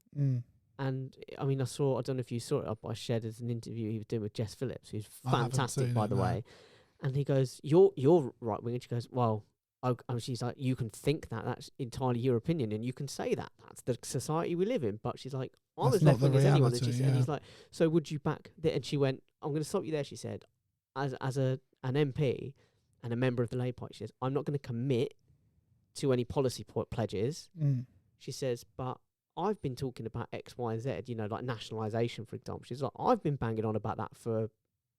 And I mean, I don't know if you saw it. I shared as an interview he was doing with Jess Phillips, who's fantastic, by the way. And he goes, "You're right wing," and she goes, "Well," and she's like, "You can think that. That's entirely your opinion, and you can say that. That's the society we live in." But she's like, "I'm as left wing as anyone," and and he's like, "So would you back?" And she went, "I'm going to stop you there." She said, "As an MP and a member of the Labour Party, she says, I'm not going to commit to any policy pledges." She says, "But I've been talking about X, Y, and Z, like nationalisation, for example." She's like, "I've been banging on about that for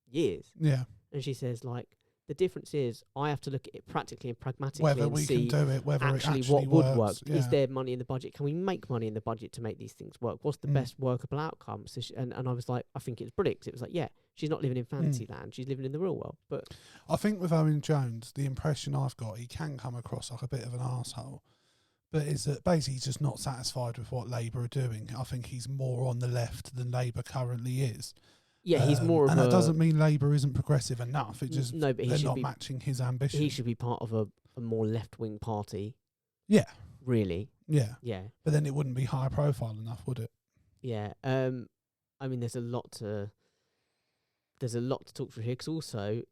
years." Yeah. And she says, like, the difference is I have to look at it practically and pragmatically whether and we see can do it, whether actually it what would work. Yeah. Is there money in the budget? Can we make money in the budget to make these things work? What's the best workable outcome? So and I was like, I think it's brilliant. 'Cause it was like, yeah, she's not living in fantasy land. She's living in the real world. But I think with Owen Jones, the impression I've got, he can come across like a bit of an arsehole. But is that basically he's just not satisfied with what Labour are doing. I think he's more on the left than Labour currently is. Yeah, he's more of and that doesn't mean Labour isn't progressive enough. It just but they're not matching his ambition. He should be part of a more left-wing party. Yeah. Really. Yeah. Yeah. But then it wouldn't be high profile enough, would it? Yeah. I mean, there's a lot to talk through here, because also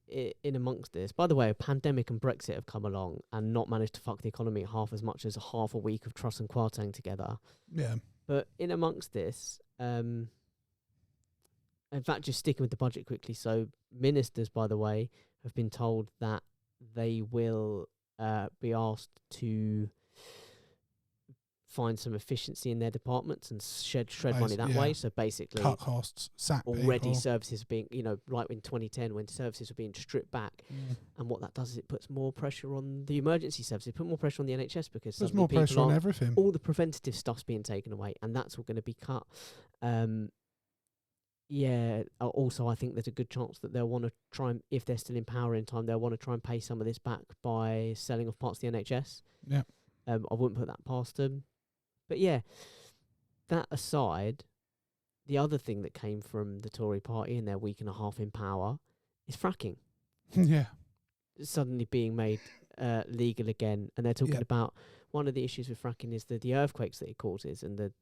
in amongst this, by the way, a pandemic and Brexit have come along and not managed to fuck the economy half as much as half a week of Truss and Kwarteng together. Yeah. But in amongst this, in fact, just sticking with the budget quickly. So ministers, by the way, have been told that they will be asked to find some efficiency in their departments and shred money that way. So basically, cut costs, sack already people. Services being, like in 2010 when services were being stripped back. And what that does is it puts more pressure on the emergency services, put more pressure on the NHS, because there's more pressure on everything. All the preventative stuff's being taken away, and that's all going to be cut. Also, I think there's a good chance that they'll want to try and, if they're still in power in time, they'll want to try and pay some of this back by selling off parts of the NHS. Yeah. I wouldn't put that past them. But yeah, that aside, the other thing that came from the Tory party in their week and a half in power is fracking. Yeah. Suddenly being made legal again. And they're talking about one of the issues with fracking is the earthquakes that it causes and the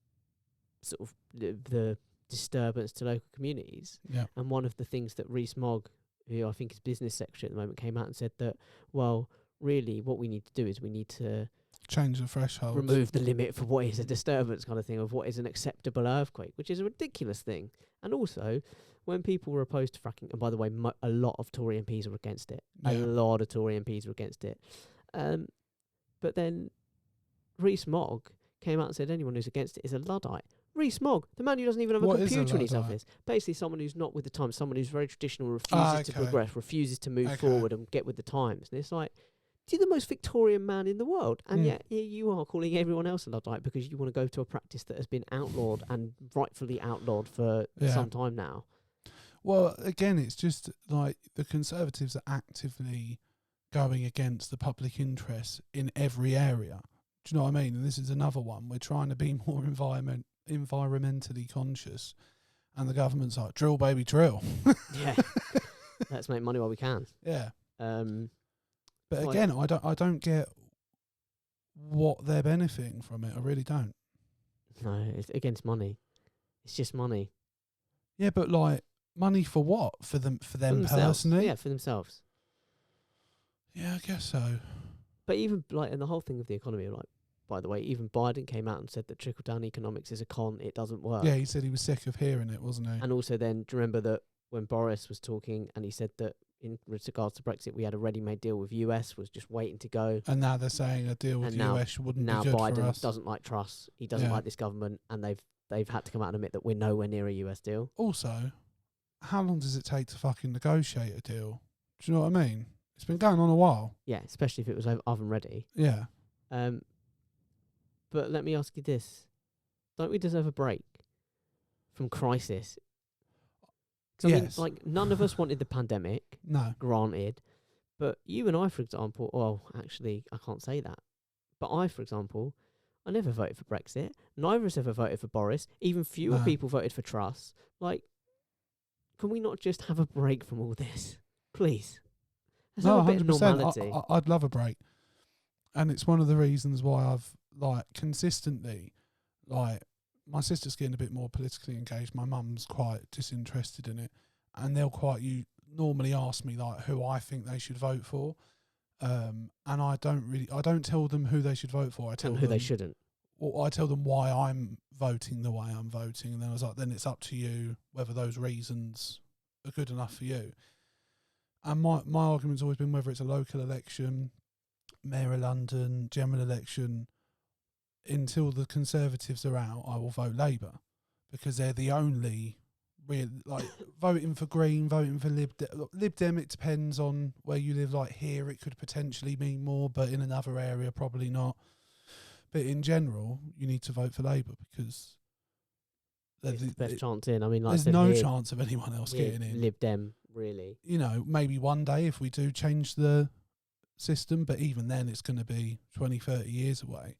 sort of the disturbance to local communities. Yeah. And one of the things that Rees-Mogg, who I think is business secretary at the moment, came out and said that, well, really what we need to do is we need to change the threshold, remove the limit for what is a disturbance kind of thing, of what is an acceptable earthquake, which is a ridiculous thing. And also, when people were opposed to fracking, and by the way, a lot of Tory MPs were against it. A lot of Tory MPs were against it. But then Rees-Mogg came out and said anyone who's against it is a Luddite. Rees-Mogg, the man who doesn't even have a computer in his office. Basically someone who's not with the times, someone who's very traditional, refuses to progress, refuses to move forward and get with the times. And it's like, you're the most Victorian man in the world, and yet here you are calling everyone else a Luddite because you want to go to a practice that has been outlawed and rightfully outlawed for some time now. Well, again, it's just like the Conservatives are actively going against the public interest in every area. Do you know what I mean? And this is another one. We're trying to be more environmentally conscious, and the government's like, drill, baby, drill. Yeah. Let's make money while we can. Yeah. But again, I don't get what they're benefiting from it. I really don't. No, it's against money. It's just money. Yeah, but like money for what? For them personally? Yeah, for themselves. Yeah, I guess so. But even like in the whole thing of the economy, like, by the way, even Biden came out and said that trickle down economics is a con. It doesn't work. Yeah, he said he was sick of hearing it, wasn't he? And also, then do you remember that when Boris was talking and he said that in regards to Brexit, we had a ready-made deal with US, was just waiting to go. And now they're saying a deal with US wouldn't be good for us. Now Biden doesn't like Truss. He doesn't like this government, and they've had to come out and admit that we're nowhere near a US deal. Also, how long does it take to fucking negotiate a deal? Do you know what I mean? It's been going on a while. Yeah, especially if it was oven ready. Yeah. But let me ask you this. Don't we deserve a break from crisis? Yes. I mean, like, none of us wanted the pandemic. No. Granted. But you and I, for example, well, actually, I can't say that. But I, for example, I never voted for Brexit. Neither of us ever voted for Boris. Even fewer people voted for Truss. Like, can we not just have a break from all this? Please. Let's have a bit of normality. I'd love a break. And it's one of the reasons why I've, like, consistently, like, my sister's getting a bit more politically engaged. My mum's quite disinterested in it. And they'll normally ask me, like, who I think they should vote for. And I don't tell them who they should vote for. I tell them who they shouldn't. Well, I tell them why I'm voting the way I'm voting. And then I was like, then it's up to you whether those reasons are good enough for you. And my argument's always been whether it's a local election, Mayor of London, general election, until the Conservatives are out, I will vote Labour, because they're the only real, like, voting for Green, voting for Lib Dem, it depends on where you live. Like here, it could potentially mean more, but in another area, probably not. But in general, you need to vote for Labour because it's the best chance in. I mean, like, there's no chance of anyone else getting in. Lib Dem, really. You know, maybe one day if we do change the system, but even then it's going to be 20, 30 years away.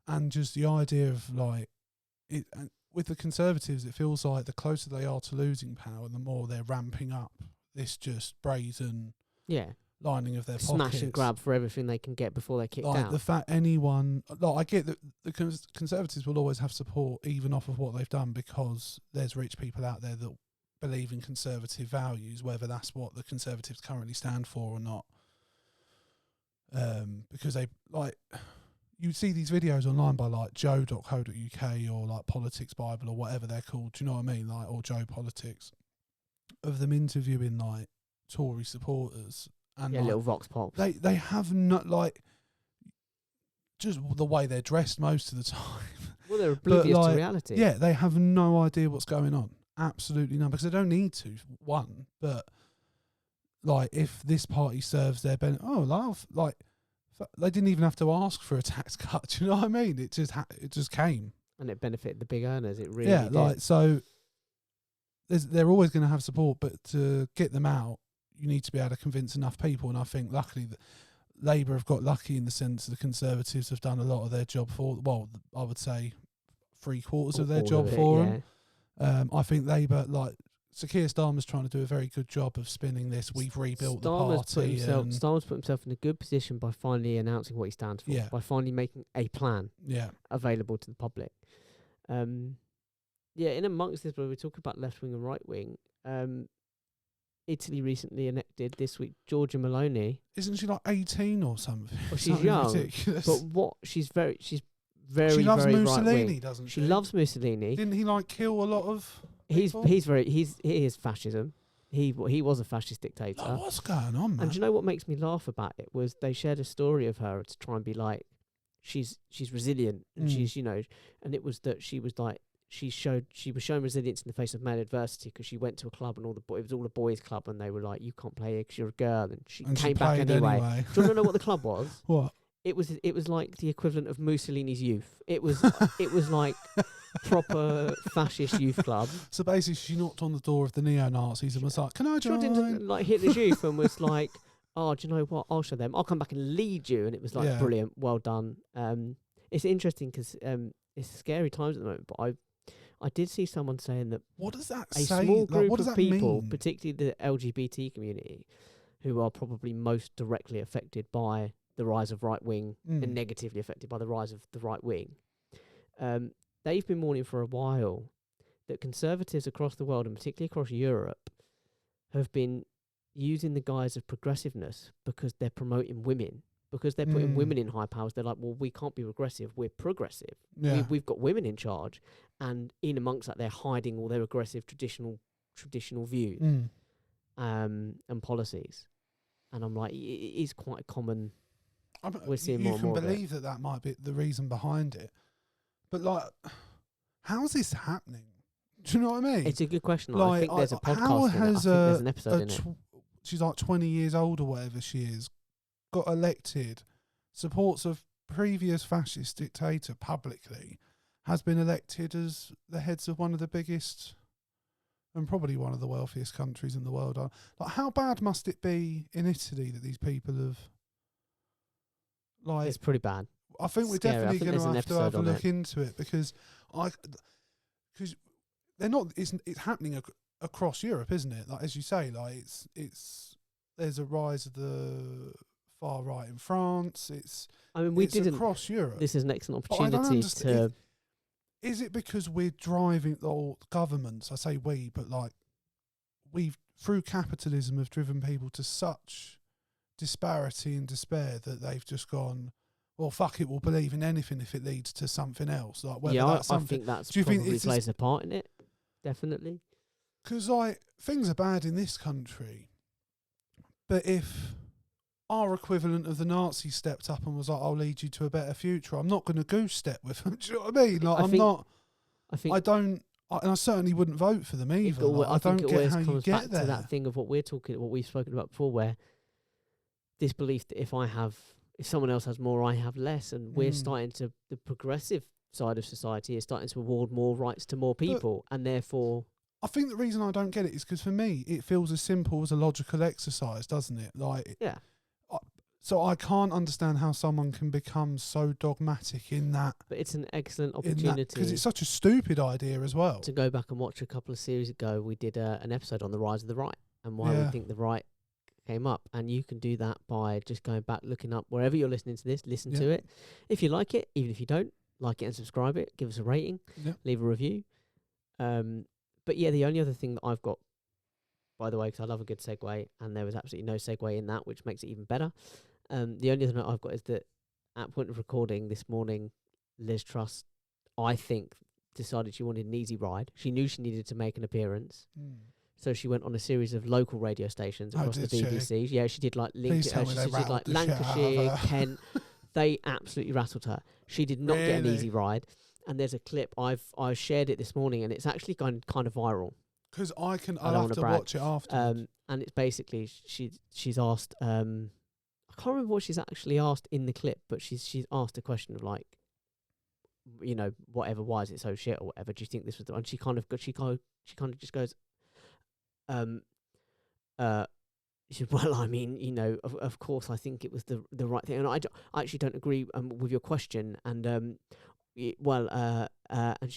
And just the idea of, like, it with the Conservatives, it feels like the closer they are to losing power, the more they're ramping up this just brazen lining of their pockets. Smash and grab for everything they can get before they're kicked out. The fact anyone, like, I get that the Conservatives will always have support even off of what they've done, because there's rich people out there that believe in conservative values, whether that's what the Conservatives currently stand for or not. Because they, like, you see these videos online by, like, joe.co.uk or, like, Politics Bible or whatever they're called, do you know what I mean? Like, or Joe Politics, of them interviewing, like, Tory supporters. And like, little vox pops. They have not, like, just the way they're dressed most of the time. Well, they're oblivious to reality. Yeah, they have no idea what's going on. Absolutely none, because they don't need to, one. But, like, if this party serves their benefit, they didn't even have to ask for a tax cut. Do you know what I mean? It just came, and it benefited the big earners. It really did. Like, so they're always going to have support, but to get them out, you need to be able to convince enough people. And I think luckily that Labour have got lucky in the sense that the Conservatives have done a lot of their job for. Well, I would say 3/4 of their job for them. I think Labour, like, Sir Keir Starmer's trying to do a very good job of spinning this. We've rebuilt the party. Starmer's put himself in a good position by finally announcing what he stands for, by finally making a plan available to the public. In amongst this, where we talk about left wing and right wing, Italy recently elected this week Giorgia Meloni. Isn't she like 18 or something? Well, she's young, ridiculous. But she loves very Mussolini, right-wing. doesn't she? She loves Mussolini. Didn't he, like, kill a lot of He is fascism. He was a fascist dictator. Like, what's going on, man? And do you know what makes me laugh about it was they shared a story of her to try and be like, she's resilient and she's, you know, and it was that she was like, she was showing resilience in the face of male adversity because she went to a club and it was all a boys' club and they were like, you can't play here because you're a girl, and she came back anyway. Do you want to know what the club was? What? It was like the equivalent of Mussolini's youth. It was like proper fascist youth club. So basically, she knocked on the door of the neo-Nazis and was like, "Can I join?" Didn't like Hitler's youth and was like, "Oh, do you know what? I'll show them. I'll come back and lead you." And it was like brilliant, well done. It's interesting because it's scary times at the moment. But I did see someone saying that what does that a say? small group of people, mean? particularly the LGBT community, who are probably most directly affected by the rise of right wing and negatively affected by the rise of the right wing. They've been warning for a while that conservatives across the world, and particularly across Europe, have been using the guise of progressiveness because they're promoting women, because they're putting women in high powers. They're like, well, we can't be regressive. We're progressive. Yeah. We've got women in charge, and in amongst that, they're hiding all their aggressive traditional views and policies. And I'm like, it is quite a common. We're seeing more and more. You can believe that might be the reason behind it, but like, how's this happening? Do you know what I mean? It's a good question. Like, I think there's a podcast. How has I think there's an episode in it. She's like 20 years old or whatever she is, got elected, supports a previous fascist dictator publicly, has been elected as the heads of one of the biggest and probably one of the wealthiest countries in the world. Like, how bad must it be in Italy that these people have? Like, it's pretty bad. I think we're definitely going to have a look into it because they're not. It's happening across Europe, isn't it? Like, as you say, like there's a rise of the far right in France. It's across Europe. This is an excellent opportunity to. Is it because we're driving the governments? I say we, but like we've through capitalism have driven people to such disparity and despair that they've just gone, well, fuck it, we'll believe in anything if it leads to something else. Like, I think that's probably plays a part in it. Definitely. Because like things are bad in this country, but if our equivalent of the Nazis stepped up and was like, I'll lead you to a better future, I'm not going to goose step with them. Do you know what I mean? Like, I certainly wouldn't vote for them either. I don't get how you get there. To that thing of what we've spoken about before, where this belief that if someone else has more, I have less, and we're starting to, the progressive side of society is starting to award more rights to more people, and therefore. I think the reason I don't get it is because for me, it feels as simple as a logical exercise, doesn't it? Like, yeah. So I can't understand how someone can become so dogmatic in that. But it's an excellent opportunity. Because it's such a stupid idea as well. To go back and watch a couple of series ago, we did an episode on the rise of the right and why we think the right came up. And you can do that by just going back, looking up wherever you're listening to this, listen to it. If you like it, even if you don't, like it and subscribe it, give us a rating, leave a review. But yeah, the only other thing that I've got, by the way, because I love a good segue, and there was absolutely no segue in that, which makes it even better. The only other note I've got is that at point of recording this morning, Liz Truss, I think, decided she wanted an easy ride. She knew she needed to make an appearance. So she went on a series of local radio stations across the BBC. Yeah, she did like Lancashire, Kent. They absolutely rattled her. She did not get an easy ride. And there's a clip, I shared it this morning, and it's actually kind of viral. Because I'll have to watch it after. And it's basically, she's asked... I can't remember what she's actually asked in the clip, but she's asked a question of like, you know, whatever, why is it so shit or whatever? Do you think this was the one? She kind of just goes, she said, well, I mean, you know, of course, I think it was the right thing, and I actually don't agree with your question, and and she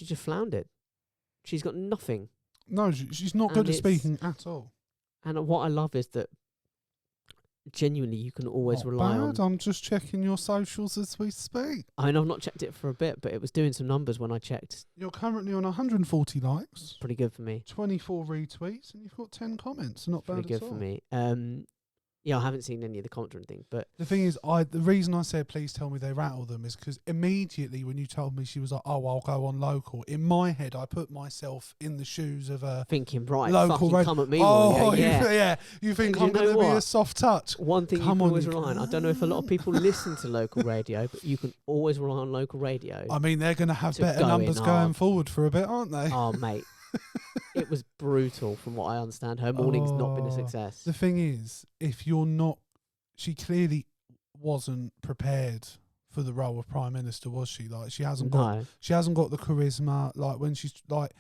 just floundered. She's got nothing. No, she's not good at speaking at all. And what I love is that. Genuinely, you can always rely on. I'm just checking your socials as we speak. I mean, I've not checked it for a bit, but it was doing some numbers when I checked. You're currently on 140 likes. Pretty good for me. 24 retweets, and you've got 10 comments. Not bad at all. Pretty good for me. Yeah, I haven't seen any of the commentary or anything, but the thing is, the reason I said please tell me they rattle them is because immediately when you told me she was like, oh, I'll go on local, in my head I put myself in the shoes of a thinking, right, local fucking come at me. Oh, yeah. You think And I'm going to be a soft touch? One thing Come you can on, always rely on. I don't know if a lot of people listen to local radio, but you can always rely on local radio. I mean, they're going to have better numbers going forward for a bit, aren't they? Oh, mate. It was brutal from what I understand. Her morning's not been a success. The thing is, if you're not... She clearly wasn't prepared for the role of Prime Minister, was she? Like, she hasn't got the charisma. Like, when she's like...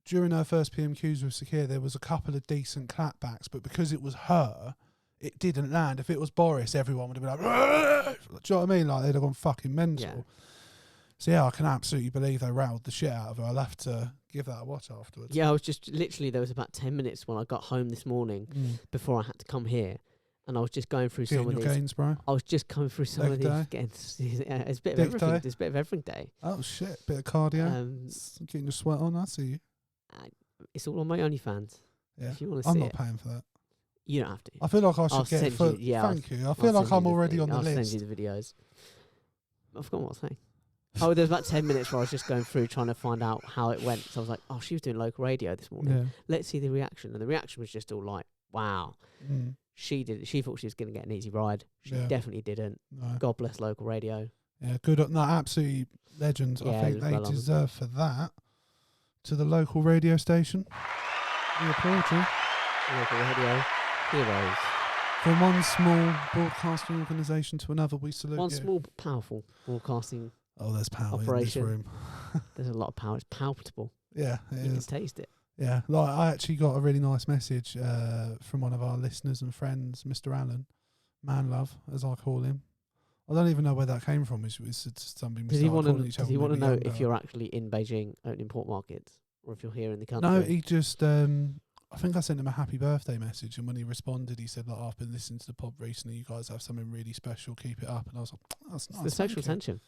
During her first PMQs with Sakir, there was a couple of decent clapbacks, but because it was her, it didn't land. If it was Boris, everyone would have been like... Do you know what I mean? Like, they'd have gone fucking mental. Yeah. So, yeah, I can absolutely believe they rattled the shit out of her. I'll have to give that a watch afterwards. Yeah, I was just... Literally, there was about 10 minutes when I got home this morning before I had to come here, and I was just going through some of these... Gainsborough? I was just going through some of these... It's a bit of everything. It's a bit of everything day. Oh, shit. Bit of cardio. Getting your sweat on, I see you. It's all on my OnlyFans. Yeah. If you want to see I'm not paying for that. You don't have to. I feel like I should get it for... Thank you. I feel like I'm already on the list. I'll send you the videos. I've forgotten what I was saying. Oh, there was about 10 minutes where I was just going through trying to find out how it went. So I was like, oh, she was doing local radio this morning. Yeah. Let's see the reaction. And the reaction was just all like, wow. She thought she was going to get an easy ride. She definitely didn't. No. God bless local radio. Yeah, good. No, absolutely legends. I think they deserve for that. To the local radio station. We applaud you. Local radio heroes. From one small broadcasting organisation to another, we salute One small but powerful broadcasting there's power operation. In this room. There's a lot of power. It's palpable. Yeah, you can taste it. Yeah, like I actually got a really nice message from one of our listeners and friends, Mr. Allen, Man Love, as I call him. I don't even know where that came from. It's something. Does he want to know if you're actually in Beijing opening port markets, or if you're here in the country? No, he just. I think I sent him a happy birthday message, and when he responded, he said, "Like, I've been listening to the pod recently. You guys have something really special. Keep it up." And I was like, "That's nice." It's the sexual tension.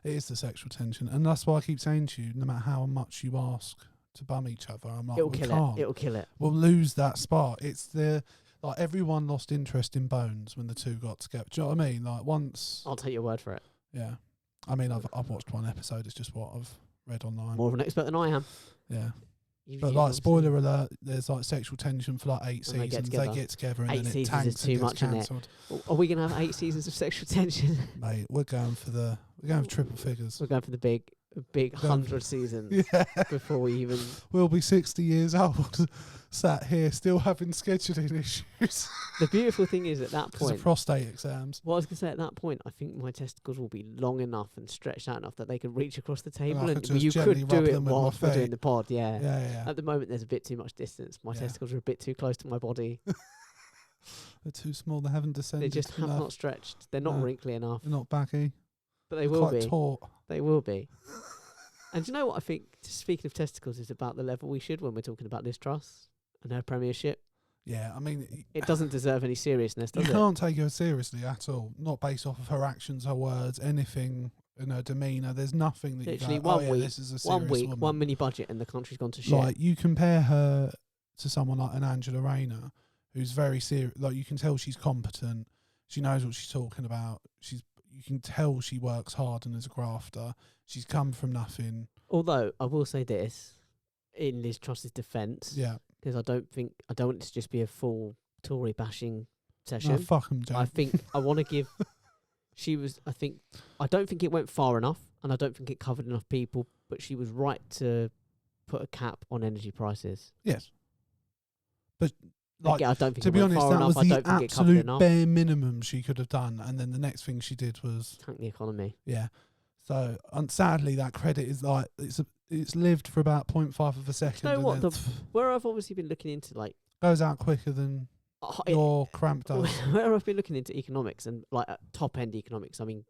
It is the sexual tension, and that's why I keep saying to you, no matter how much you ask to bum each other, I'm like, It'll kill it. We'll lose that spark. It's the. Like, everyone lost interest in Bones when the two got together. Do you know what I mean? Like, once... I'll take your word for it. Yeah. I mean, I've watched one episode. It's just what I've read online. More of an expert than I am. Yeah. But, like, spoiler alert, there's, like, sexual tension for, like, 8 seasons. They get together and then it tanks is too much, cancelled. Are we going to have 8 seasons of sexual tension? Mate, we're going for triple figures. We're going for the big 100 seasons before we even... We'll be 60 years old, sat here still having scheduling issues. The beautiful thing is, at that point... Because of prostate exams. Well, I was going to say, at that point, I think my testicles will be long enough and stretched out enough that they can reach across the table, and you could do it whilst we're doing the pod, yeah. At the moment, there's a bit too much distance. My testicles are a bit too close to my body. They're too small, they haven't descended. They just have not stretched. They're not wrinkly enough. They're not baggy. But they will be. Taut. They will be. And do you know what I think, speaking of testicles, is about the level we should when we're talking about Liz Truss and her premiership? Yeah, I mean... It doesn't deserve any seriousness, does it? You can't take her seriously at all. Not based off of her actions, her words, anything in her demeanour. There's nothing that literally you go, this is a serious 1 week, woman. one mini budget, and the country's gone to shit. Like, you compare her to someone like an Angela Rayner, who's very serious. Like, you can tell she's competent. She knows what she's talking about. You can tell she works hard and is a grafter. She's come from nothing. Although, I will say this, in Liz Truss's defence, because I don't want it to just be a full Tory bashing session. No, fuck them, Jane. I think I want to give... I don't think it went far enough, and I don't think it covered enough people, but she was right to put a cap on energy prices. Yes. But... Like, I don't think to it be went honest, far that enough. was the I don't think it covered absolute enough. bare minimum she could have done, and then the next thing she did was tank the economy. Yeah, so sadly, that credit is like it's lived for about 0.5 of a second. You know what? Where I've obviously been looking into, like, goes out quicker than your cramp does. Where I've been looking into economics and like top end economics, I mean,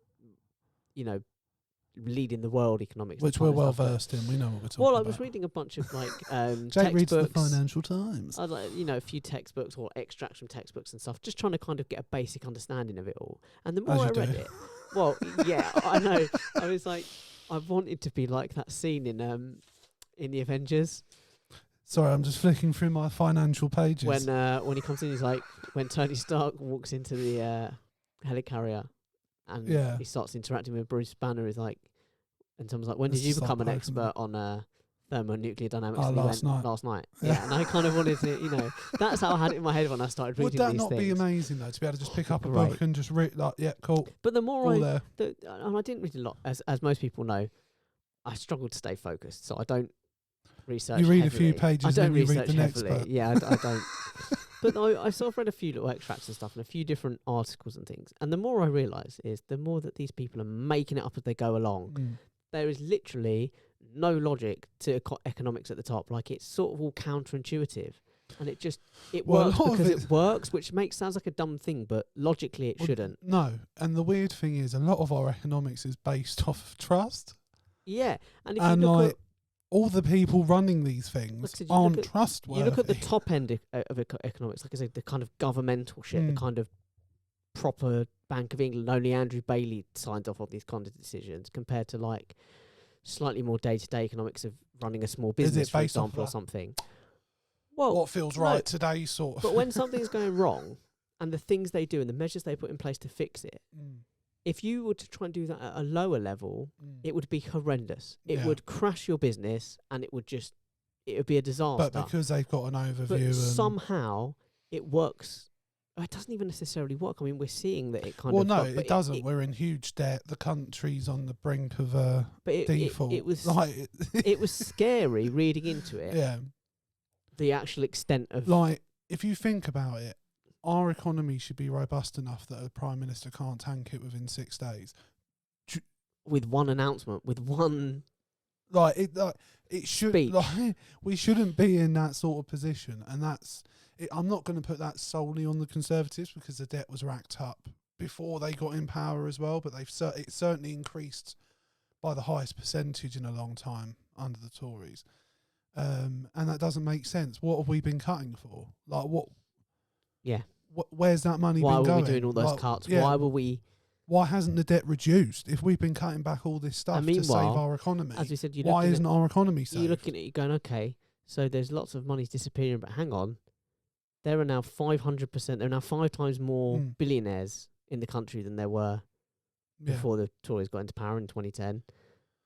leading the world economics, which we're well versed in. We know what we're talking about. Well, I was reading a bunch of like Jake reads the textbooks. Financial Times. I was like, a few textbooks or extracts from textbooks and stuff, just trying to kind of get a basic understanding of it all. And the more I read it, well, yeah, I know. I was like, I wanted to be like that scene in the Avengers. Sorry, I'm just flicking through my financial pages. When he comes in, he's like, when Tony Stark walks into the helicarrier and he starts interacting with Bruce Banner, he's like, and someone's like, when did you become an expert on thermonuclear dynamics? And last night. Last night. Yeah, and I kind of wanted to, that's how I had it in my head when I started reading these things. Would that not be amazing, though, to be able to just pick up a book and just read, like, yeah, cool. But the more and I didn't read a lot, as most people know, I struggle to stay focused, so I don't research. You read heavily. a few pages I don't and you research read the next heavily. book. Yeah, I don't. But I sort of read a few little extracts and stuff and a few different articles and things. And the more I realise is the more that these people are making it up as they go along. There is literally no logic to economics at the top. Like, it's sort of all counterintuitive. And it works because it works, which sounds like a dumb thing, but logically it shouldn't. No. And the weird thing is, a lot of our economics is based off of trust. Yeah. And if you look at all the people running these things aren't trustworthy. You look at the top end of economics, like I said, the kind of governmental shit, the kind of proper Bank of England, only Andrew Bailey signed off on these kind of decisions, compared to like slightly more day-to-day economics of running a small business, for example, or something. Well, what feels right today, sort of. But when something's going wrong, and the things they do and the measures they put in place to fix it, if you were to try and do that at a lower level, it would be horrendous. It would crash your business, and it would be a disaster. But because they've got an overview, but somehow it works. It doesn't even necessarily work. I mean, we're seeing that it kind of. Well, no, it doesn't. We're in huge debt. The country's on the brink of default. It was it was scary reading into it. Yeah. The actual extent of, like, if you think about it, our economy should be robust enough that a prime minister can't tank it within 6 days. With one announcement, with one it should. Like, we shouldn't be in that sort of position, and that's. I'm not going to put that solely on the Conservatives, because the debt was racked up before they got in power as well. But it certainly increased by the highest percentage in a long time under the Tories, and that doesn't make sense. What have we been cutting for? Like, what? Yeah. Where's that money been going? Why were we doing all those cuts? Yeah. Why were we? Why hasn't the debt reduced if we've been cutting back all this stuff to save our economy? As we said, why isn't our economy saved? You're looking at it going, okay, so there's lots of money disappearing, but hang on, there are now 500%. There are now 5 times more billionaires in the country than there were before the Tories got into power in 2010.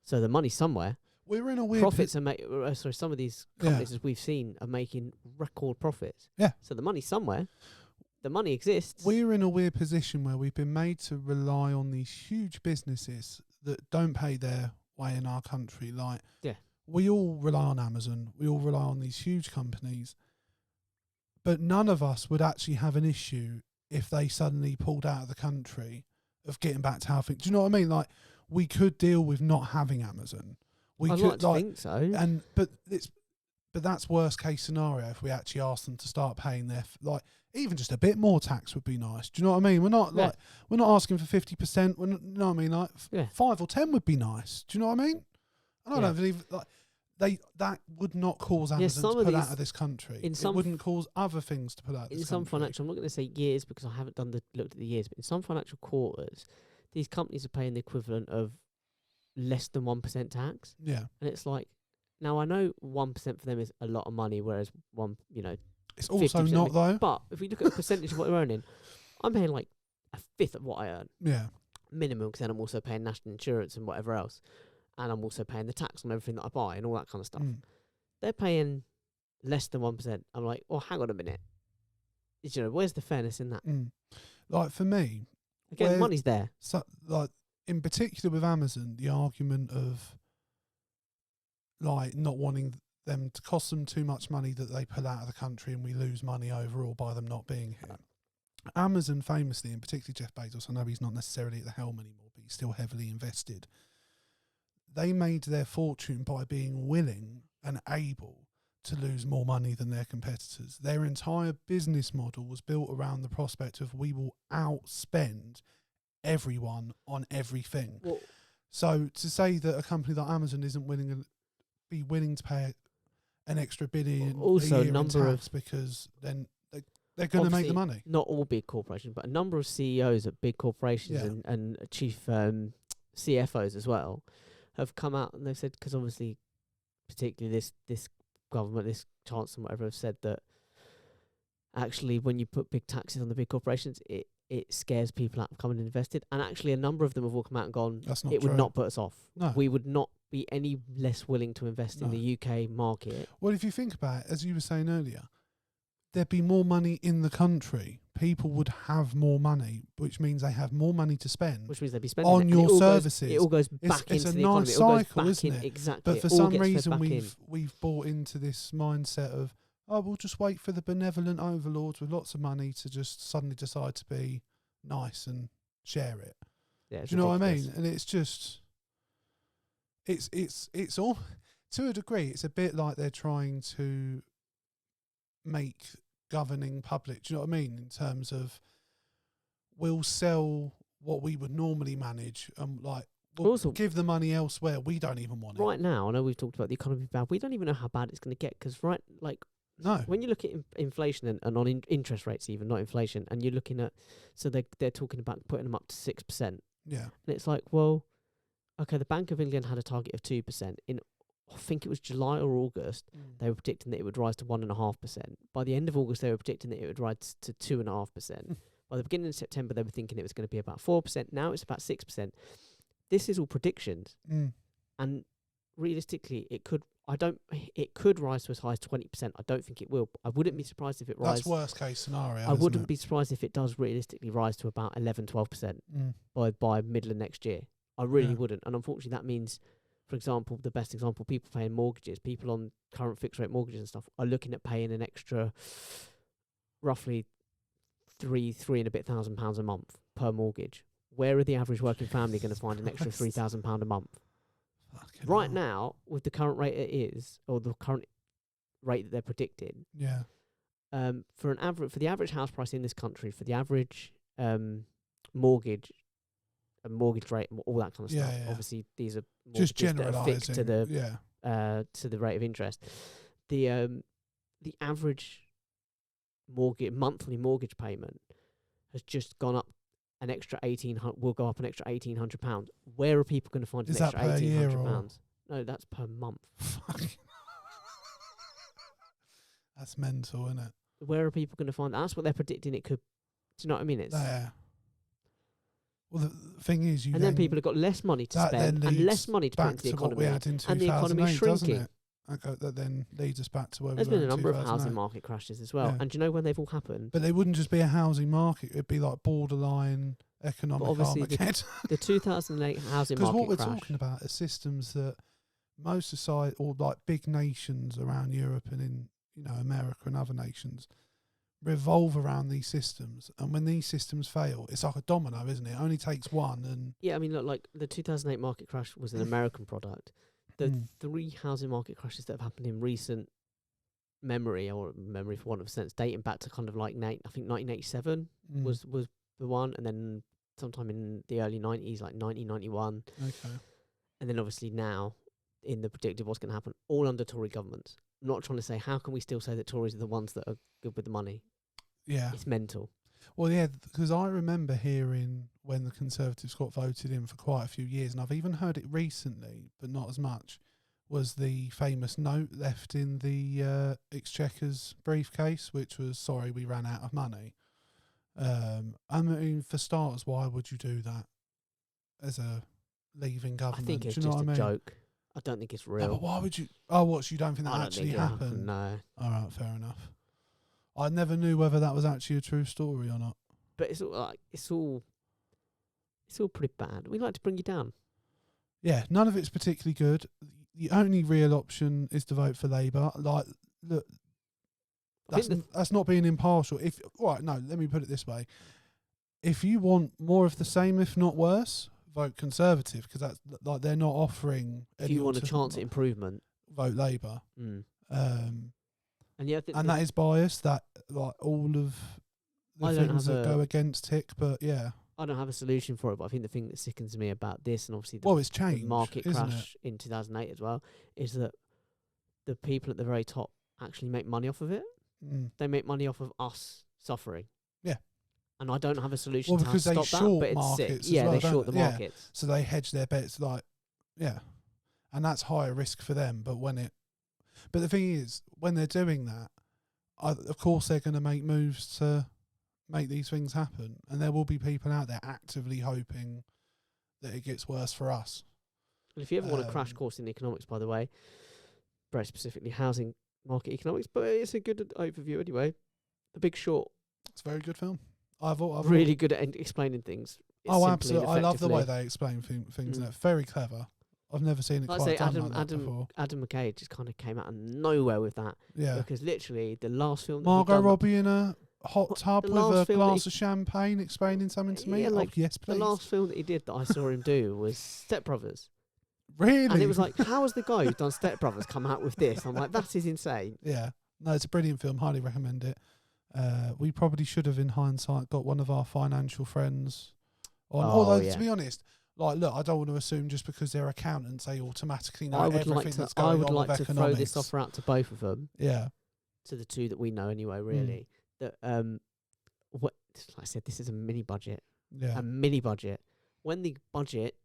So the money's somewhere. We're in a weird profits are some of these companies, as we've seen, are making record profits. Yeah. So the money's somewhere. The money exists. We're in a weird position where we've been made to rely on these huge businesses that don't pay their way in our country. Like, we all rely on Amazon. We all rely on these huge companies. But none of us would actually have an issue if they suddenly pulled out of the country of getting back to how things. Do you know what I mean? Like, we could deal with not having Amazon. I'd like to think so. But that's worst case scenario if we actually ask them to start paying their even just a bit more tax would be nice. Do you know what I mean? We're not we're not asking for 50%. You know what I mean? Like 5 or 10 would be nice. Do you know what I mean? And I don't believe that would not cause Amazon to pull out of this country. It wouldn't cause other things to pull out of this country. In some financial, I'm not going to say years because I haven't looked at the years, but in some financial quarters, these companies are paying the equivalent of less than 1% tax. Yeah. And it's like, now I know 1% for them is a lot of money, whereas it's also not though. But if we look at the percentage of what they're earning, I'm paying like a fifth of what I earn. Yeah. Minimum, because then I'm also paying national insurance and whatever else. And I'm also paying the tax on everything that I buy and all that kind of stuff. They're paying less than 1%. I'm like, well, hang on a minute. Where's the fairness in that? Like, for me, again, money's there. So, like, in particular with Amazon, the argument of like not wanting them to cost them too much money that they pull out of the country and we lose money overall by them not being here. Amazon famously, and particularly Jeff Bezos, I know he's not necessarily at the helm anymore, but he's still heavily invested. They made their fortune by being willing and able to lose more money than their competitors. Their entire business model was built around the prospect of we will outspend everyone on everything. Well, so to say that a company like Amazon isn't willing to pay an extra billion also a year number in tax because then they're going to make the money. Not all big corporations, but a number of CEOs at big corporations and chief CFOs as well have come out and they've said, because obviously particularly this government, this chancellor, whatever, have said that actually when you put big taxes on the big corporations, it scares people out of coming and invested. And actually a number of them have all come out and gone, it would not put us off. No. We would not be any less willing to invest in the UK market. Well, if you think about it, as you were saying earlier, there'd be more money in the country. People would have more money, which means they have more money to spend. Which means they'd be spending on your services. It all goes back into the economy. It's a nice cycle, isn't it? Exactly. But for some reason, we've bought into this mindset of, we'll just wait for the benevolent overlords with lots of money to just suddenly decide to be nice and share it. Yeah, do you know what I mean? And it's just, it's all, to a degree, it's a bit like they're trying to make governing public, do you know what I mean, in terms of we'll sell what we would normally manage and we'll also give the money elsewhere. We don't even want it. Right now, I know we've talked about the economy bad. We don't even know how bad it's going to get because no. When you look at inflation and on interest rates even, not inflation, and you're looking at, so they're talking about putting them up to 6%. Yeah. And it's like, well, okay, the Bank of England had a target of 2%. In I think it was July or August, they were predicting that it would rise to 1.5%. By the end of August, they were predicting that it would rise to 2.5%. By the beginning of September, they were thinking it was going to be about 4%. Now it's about 6%. This is all predictions. And realistically, it could rise to as high as 20%. I don't think it will. I wouldn't be surprised if it rises. That's worst case scenario. I wouldn't be surprised if it does realistically rise to about 11-12% by middle of next year. I really wouldn't. And unfortunately, that means, for example, the best example, people paying mortgages, people on current fixed rate mortgages and stuff are looking at paying an extra roughly three and a bit £1,000 a month per mortgage. Where are the average working family going to find an extra £3,000 a month? Right now, with the current rate it is, or the current rate that they're predicting, for the average house price in this country, for the average mortgage rate, and all that kind of stuff. Obviously, these are mortgages that are fixed to the rate of interest. The average monthly mortgage payment has just gone up an extra will go up an extra £1,800. Where are people going to find an extra £1,800? No, that's per month. That's mental, isn't it? Where are people going to find that? That's what they're predicting it could. Do you know what I mean? It's well, the thing is, and then people have got less money to spend and less money to put into the economy, and the economy's shrinking. That then leads us back to where there's been a number of housing market crashes as well. And do you know when they've all happened? But they wouldn't just be a housing market; it'd be like borderline economic Armageddon. The 2008 housing market crash. Because what we're talking about are systems that most society or like big nations around Europe and in America and other nations revolve around these systems, and when these systems fail, it's like a domino, isn't it? It only takes one. And I mean, look, like the 2008 market crash was an American product. The 3 housing market crashes that have happened in recent memory for want of a sense, dating back to kind of like I think 1987 was the one, and then sometime in the early 90s, like 1991. Okay. And then obviously now, in the predicted what's going to happen, all under Tory governments. I'm not trying to say, how can we still say that Tories are the ones that are good with the money? Yeah. It's mental. Well, yeah, because I remember hearing when the Conservatives got voted in for quite a few years, and I've even heard it recently, but not as much, was the famous note left in the Exchequer's briefcase, which was, sorry, we ran out of money. I mean, for starters, why would you do that as a leaving government? I think it's just a joke. I don't think it's real. No, but why would you? Oh, what? So you don't think that actually happened? No. All right, fair enough. I never knew whether that was actually a true story or not. But it's all pretty bad. We like to bring you down. Yeah, none of it's particularly good. The only real option is to vote for Labour. Like, look, that's not being impartial. Let me put it this way: if you want more of the same, if not worse, vote Conservative, because that's like they're not offering. If you want a chance at improvement, vote Labour. And that is biased. That like all of the things that go against Hick, but yeah. I don't have a solution for it, but I think the thing that sickens me about this, and obviously it's changed, the market crash in 2008 as well, is that the people at the very top actually make money off of it. They make money off of us suffering. Yeah. And I don't have a solution to stop that, but it's sick. Yeah, they short the markets. So they hedge their bets, and that's higher risk for them. But when But the thing is, when they're doing that, of course they're going to make moves to make these things happen, and there will be people out there actively hoping that it gets worse for us. And if you ever want a crash course in economics, by the way, very specifically housing market economics, but it's a good overview anyway. The Big Short. It's a very good film. I've really good at explaining things. Absolutely. I love the way they explain things. And it's very clever. I've never seen it quite done like that before. Adam McKay just kind of came out of nowhere with that. Yeah. Because literally the last film... Margot Robbie in a hot tub with a glass of champagne explaining something to me? Yeah, like yes, please. The last film that he did that I saw him do was Step Brothers. Really? And it was like, how has the guy who's done Step Brothers come out with this? I'm like, that is insane. Yeah. No, it's a brilliant film. Highly recommend it. We probably should have, in hindsight, got one of our financial friends on. Although, to be honest, like, look, I don't want to assume just because they're accountants, they automatically know everything that's going on. I would like with to economics. throw this offer out to both of them. Yeah. To the two that we know anyway, really. That, what, like I said, this is a mini budget. Yeah. A mini budget. When the budget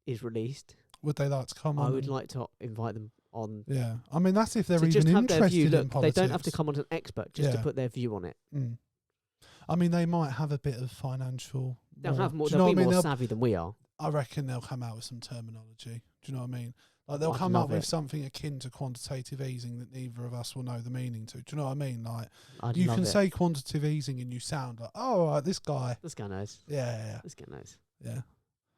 is released, would they like to come on? I would like to invite them on. Yeah. I mean, that's if they're even just interested their view. in Look, politics. they don't have to come on as an expert, just to put their view on it. I mean, they might have a bit of financial... They'll be more savvy than we are. I reckon they'll come out with some terminology. Do you know what I mean? Like, they'll come up with something akin to quantitative easing that neither of us will know the meaning to. Do you know what I mean? Like, you can say quantitative easing and you sound like, oh, all right, this guy. This guy knows. Yeah. This guy knows. Yeah.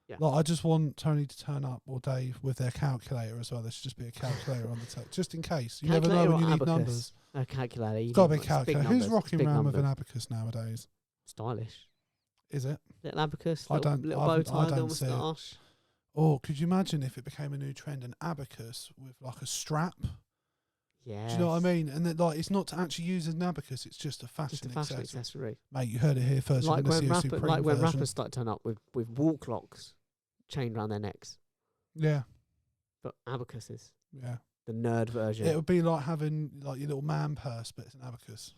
Yeah. Like, I just want Tony to turn up, or Dave, with their calculator as well. There should just be a calculator on the table, just in case. You never know when you need numbers. A calculator. It's got to be a calculator. Who's rocking around with an abacus nowadays? Stylish. Is it? Little abacus, little bow tie, little moustache. Or could you imagine if it became a new trend, an abacus with like a strap? Yeah. Do you know what I mean? And that, like, it's not to actually use as an abacus; it's just a fashion accessory. Mate, you heard it here first. Like when rappers start to turn up with wall clocks chained around their necks. Yeah. But abacuses. Yeah. The nerd version. It would be like having like your little man purse, but it's an abacus.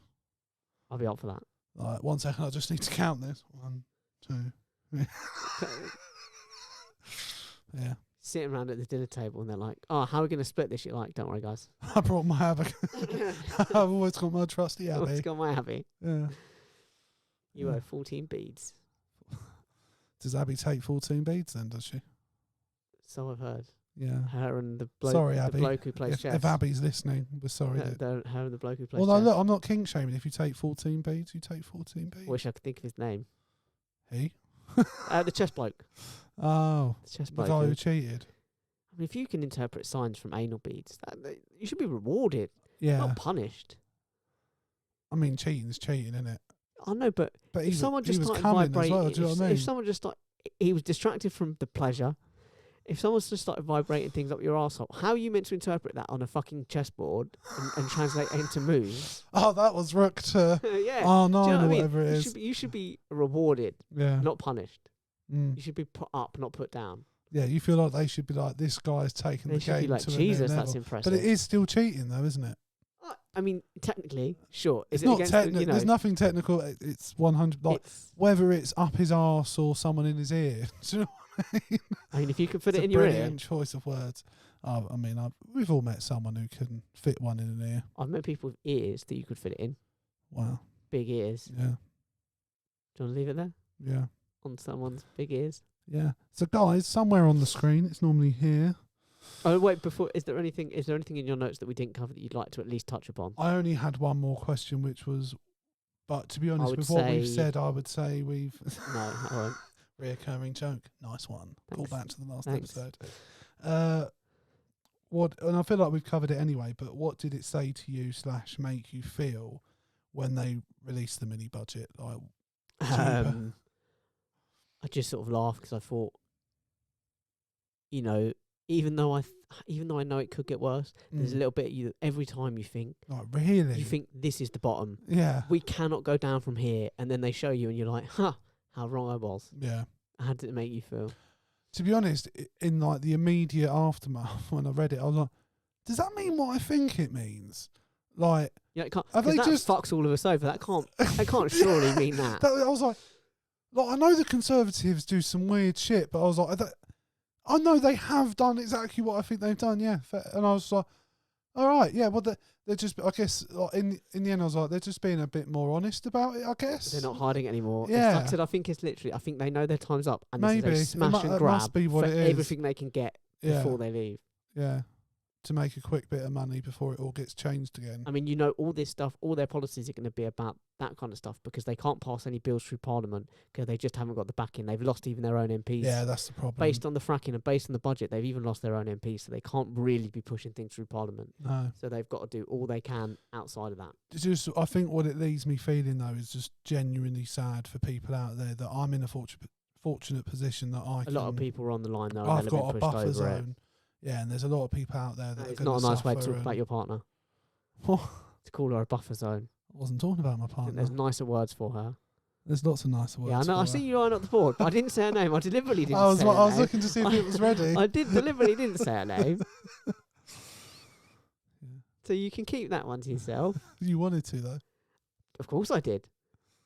I'll be up for that. Like, 1 second, I just need to count this. 1, 2. Yeah. Sitting around at the dinner table and they're like, oh, how are we going to split this? You're like, don't worry, guys. I brought my abacus. I've always got my trusty Abby. I've always got my Abby. Yeah. You owe 14 beads. Does Abby take 14 beads then, does she? So I've heard. Yeah. Her and the bloke, sorry, Abby. The bloke who plays chess. If Abby's listening, we're sorry. Her and the bloke who plays chess. Well, look, I'm not kink shaming. If you take 14 beads, you take 14 beads. Wish I could think of his name. He? The chess bloke. Oh. The chess bloke. The guy who cheated. I mean, if you can interpret signs from anal beads, you should be rewarded. Yeah. Not punished. I mean, cheating's cheating, isn't it? I know, but if someone just started vibrating, well, do you know what I mean? If someone just started, he was distracted from the pleasure. If someone's just started vibrating things up your arsehole, how are you meant to interpret that on a fucking chessboard and translate it into moves? Oh, that was rook to yeah. R9 or whatever it is. You should be rewarded, not punished. Mm. You should be put up, not put down. Yeah, you feel like they should be like, this guy's taking the game like, to Jesus, a new that's level. impressive. But it is still cheating, though, isn't it? I mean, technically, sure. It's not technical. There's nothing technical. It's 100. Like, whether it's up his arse or someone in his ear. Do you know what I mean? I mean, if you could fit it in your ear. Brilliant choice of words. I mean, we've all met someone who can fit one in an ear. I've met people with ears that you could fit it in. Wow. Big ears. Yeah. Do you want to leave it there? Yeah. On someone's big ears. Yeah. So, guys, somewhere on the screen, it's normally here. Oh wait! Is there anything in your notes that we didn't cover that you'd like to at least touch upon? I only had one more question, which was, but to be honest, with what we've said, I would say we've no, I won't. Reoccurring joke, nice one. Thanks. Call back to the last Thanks. episode. What? And I feel like we've covered it anyway. But what did it say to you / make you feel when they released the mini budget? Like, I just sort of laughed because I thought, you know. Even though I know it could get worse, there's a little bit every time you think, like, really? You think this is the bottom. Yeah. We cannot go down from here, and then they show you, and you're like, huh, how wrong I was. Yeah. How did it make you feel? To be honest, in like the immediate aftermath, when I read it, I was like, does that mean what I think it means? Like, yeah, it can't. Because that fucks all of us over. That can't surely mean that. I was like, I know the Conservatives do some weird shit, but I was like, I know they have done exactly what I think they've done, yeah. And I was like, All right, yeah. Well, they're just. I guess in the end, I was like, they're just being a bit more honest about it. I guess They're not hiding it anymore. Yeah. It's like I said, I think it's literally. I think they know their time's up, and Maybe. this is a smash and It grab must be what for it is. everything they can get before they leave. Yeah. To make a quick bit of money before it all gets changed again. I mean, all this stuff, all their policies are going to be about that kind of stuff because they can't pass any bills through Parliament because they just haven't got the backing. They've lost even their own MPs. Yeah, that's the problem. Based on the fracking and based on the budget, they've even lost their own MPs, so they can't really be pushing things through Parliament. No. So they've got to do all they can outside of that. It's just, I think what it leaves me feeling, though, is just genuinely sad for people out there that I'm in a fortunate position that I can... A lot of people are on the line, though, I've and got a buffer zone. It. Yeah, and there's a lot of people out there that It's are not a nice way to suffer talk about your partner. What? To call her a buffer zone. I wasn't talking about my I think partner. there's nicer words for her. There's lots of nicer words. Yeah, I know. I see you eyeing up the board, but I didn't say her name. I deliberately didn't say her name. I was looking to see if it was ready. I deliberately didn't say her name. Yeah. So you can keep that one to yourself. You wanted to, though. Of course I did.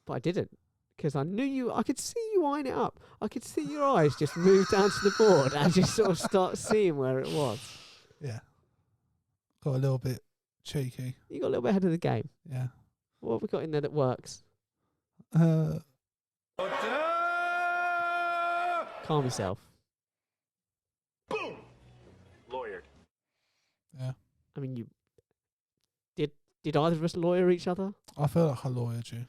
But I didn't. Because I knew you. I could see you eyeing it up. I could see your eyes just move down to the board and just sort of start seeing where it was. Yeah. Got a little bit cheeky. You got a little bit ahead of the game. Yeah. What have we got in there that works? Calm yourself. Boom! Lawyered. Yeah. I mean, did either of us lawyer each other? I feel like I lawyered you.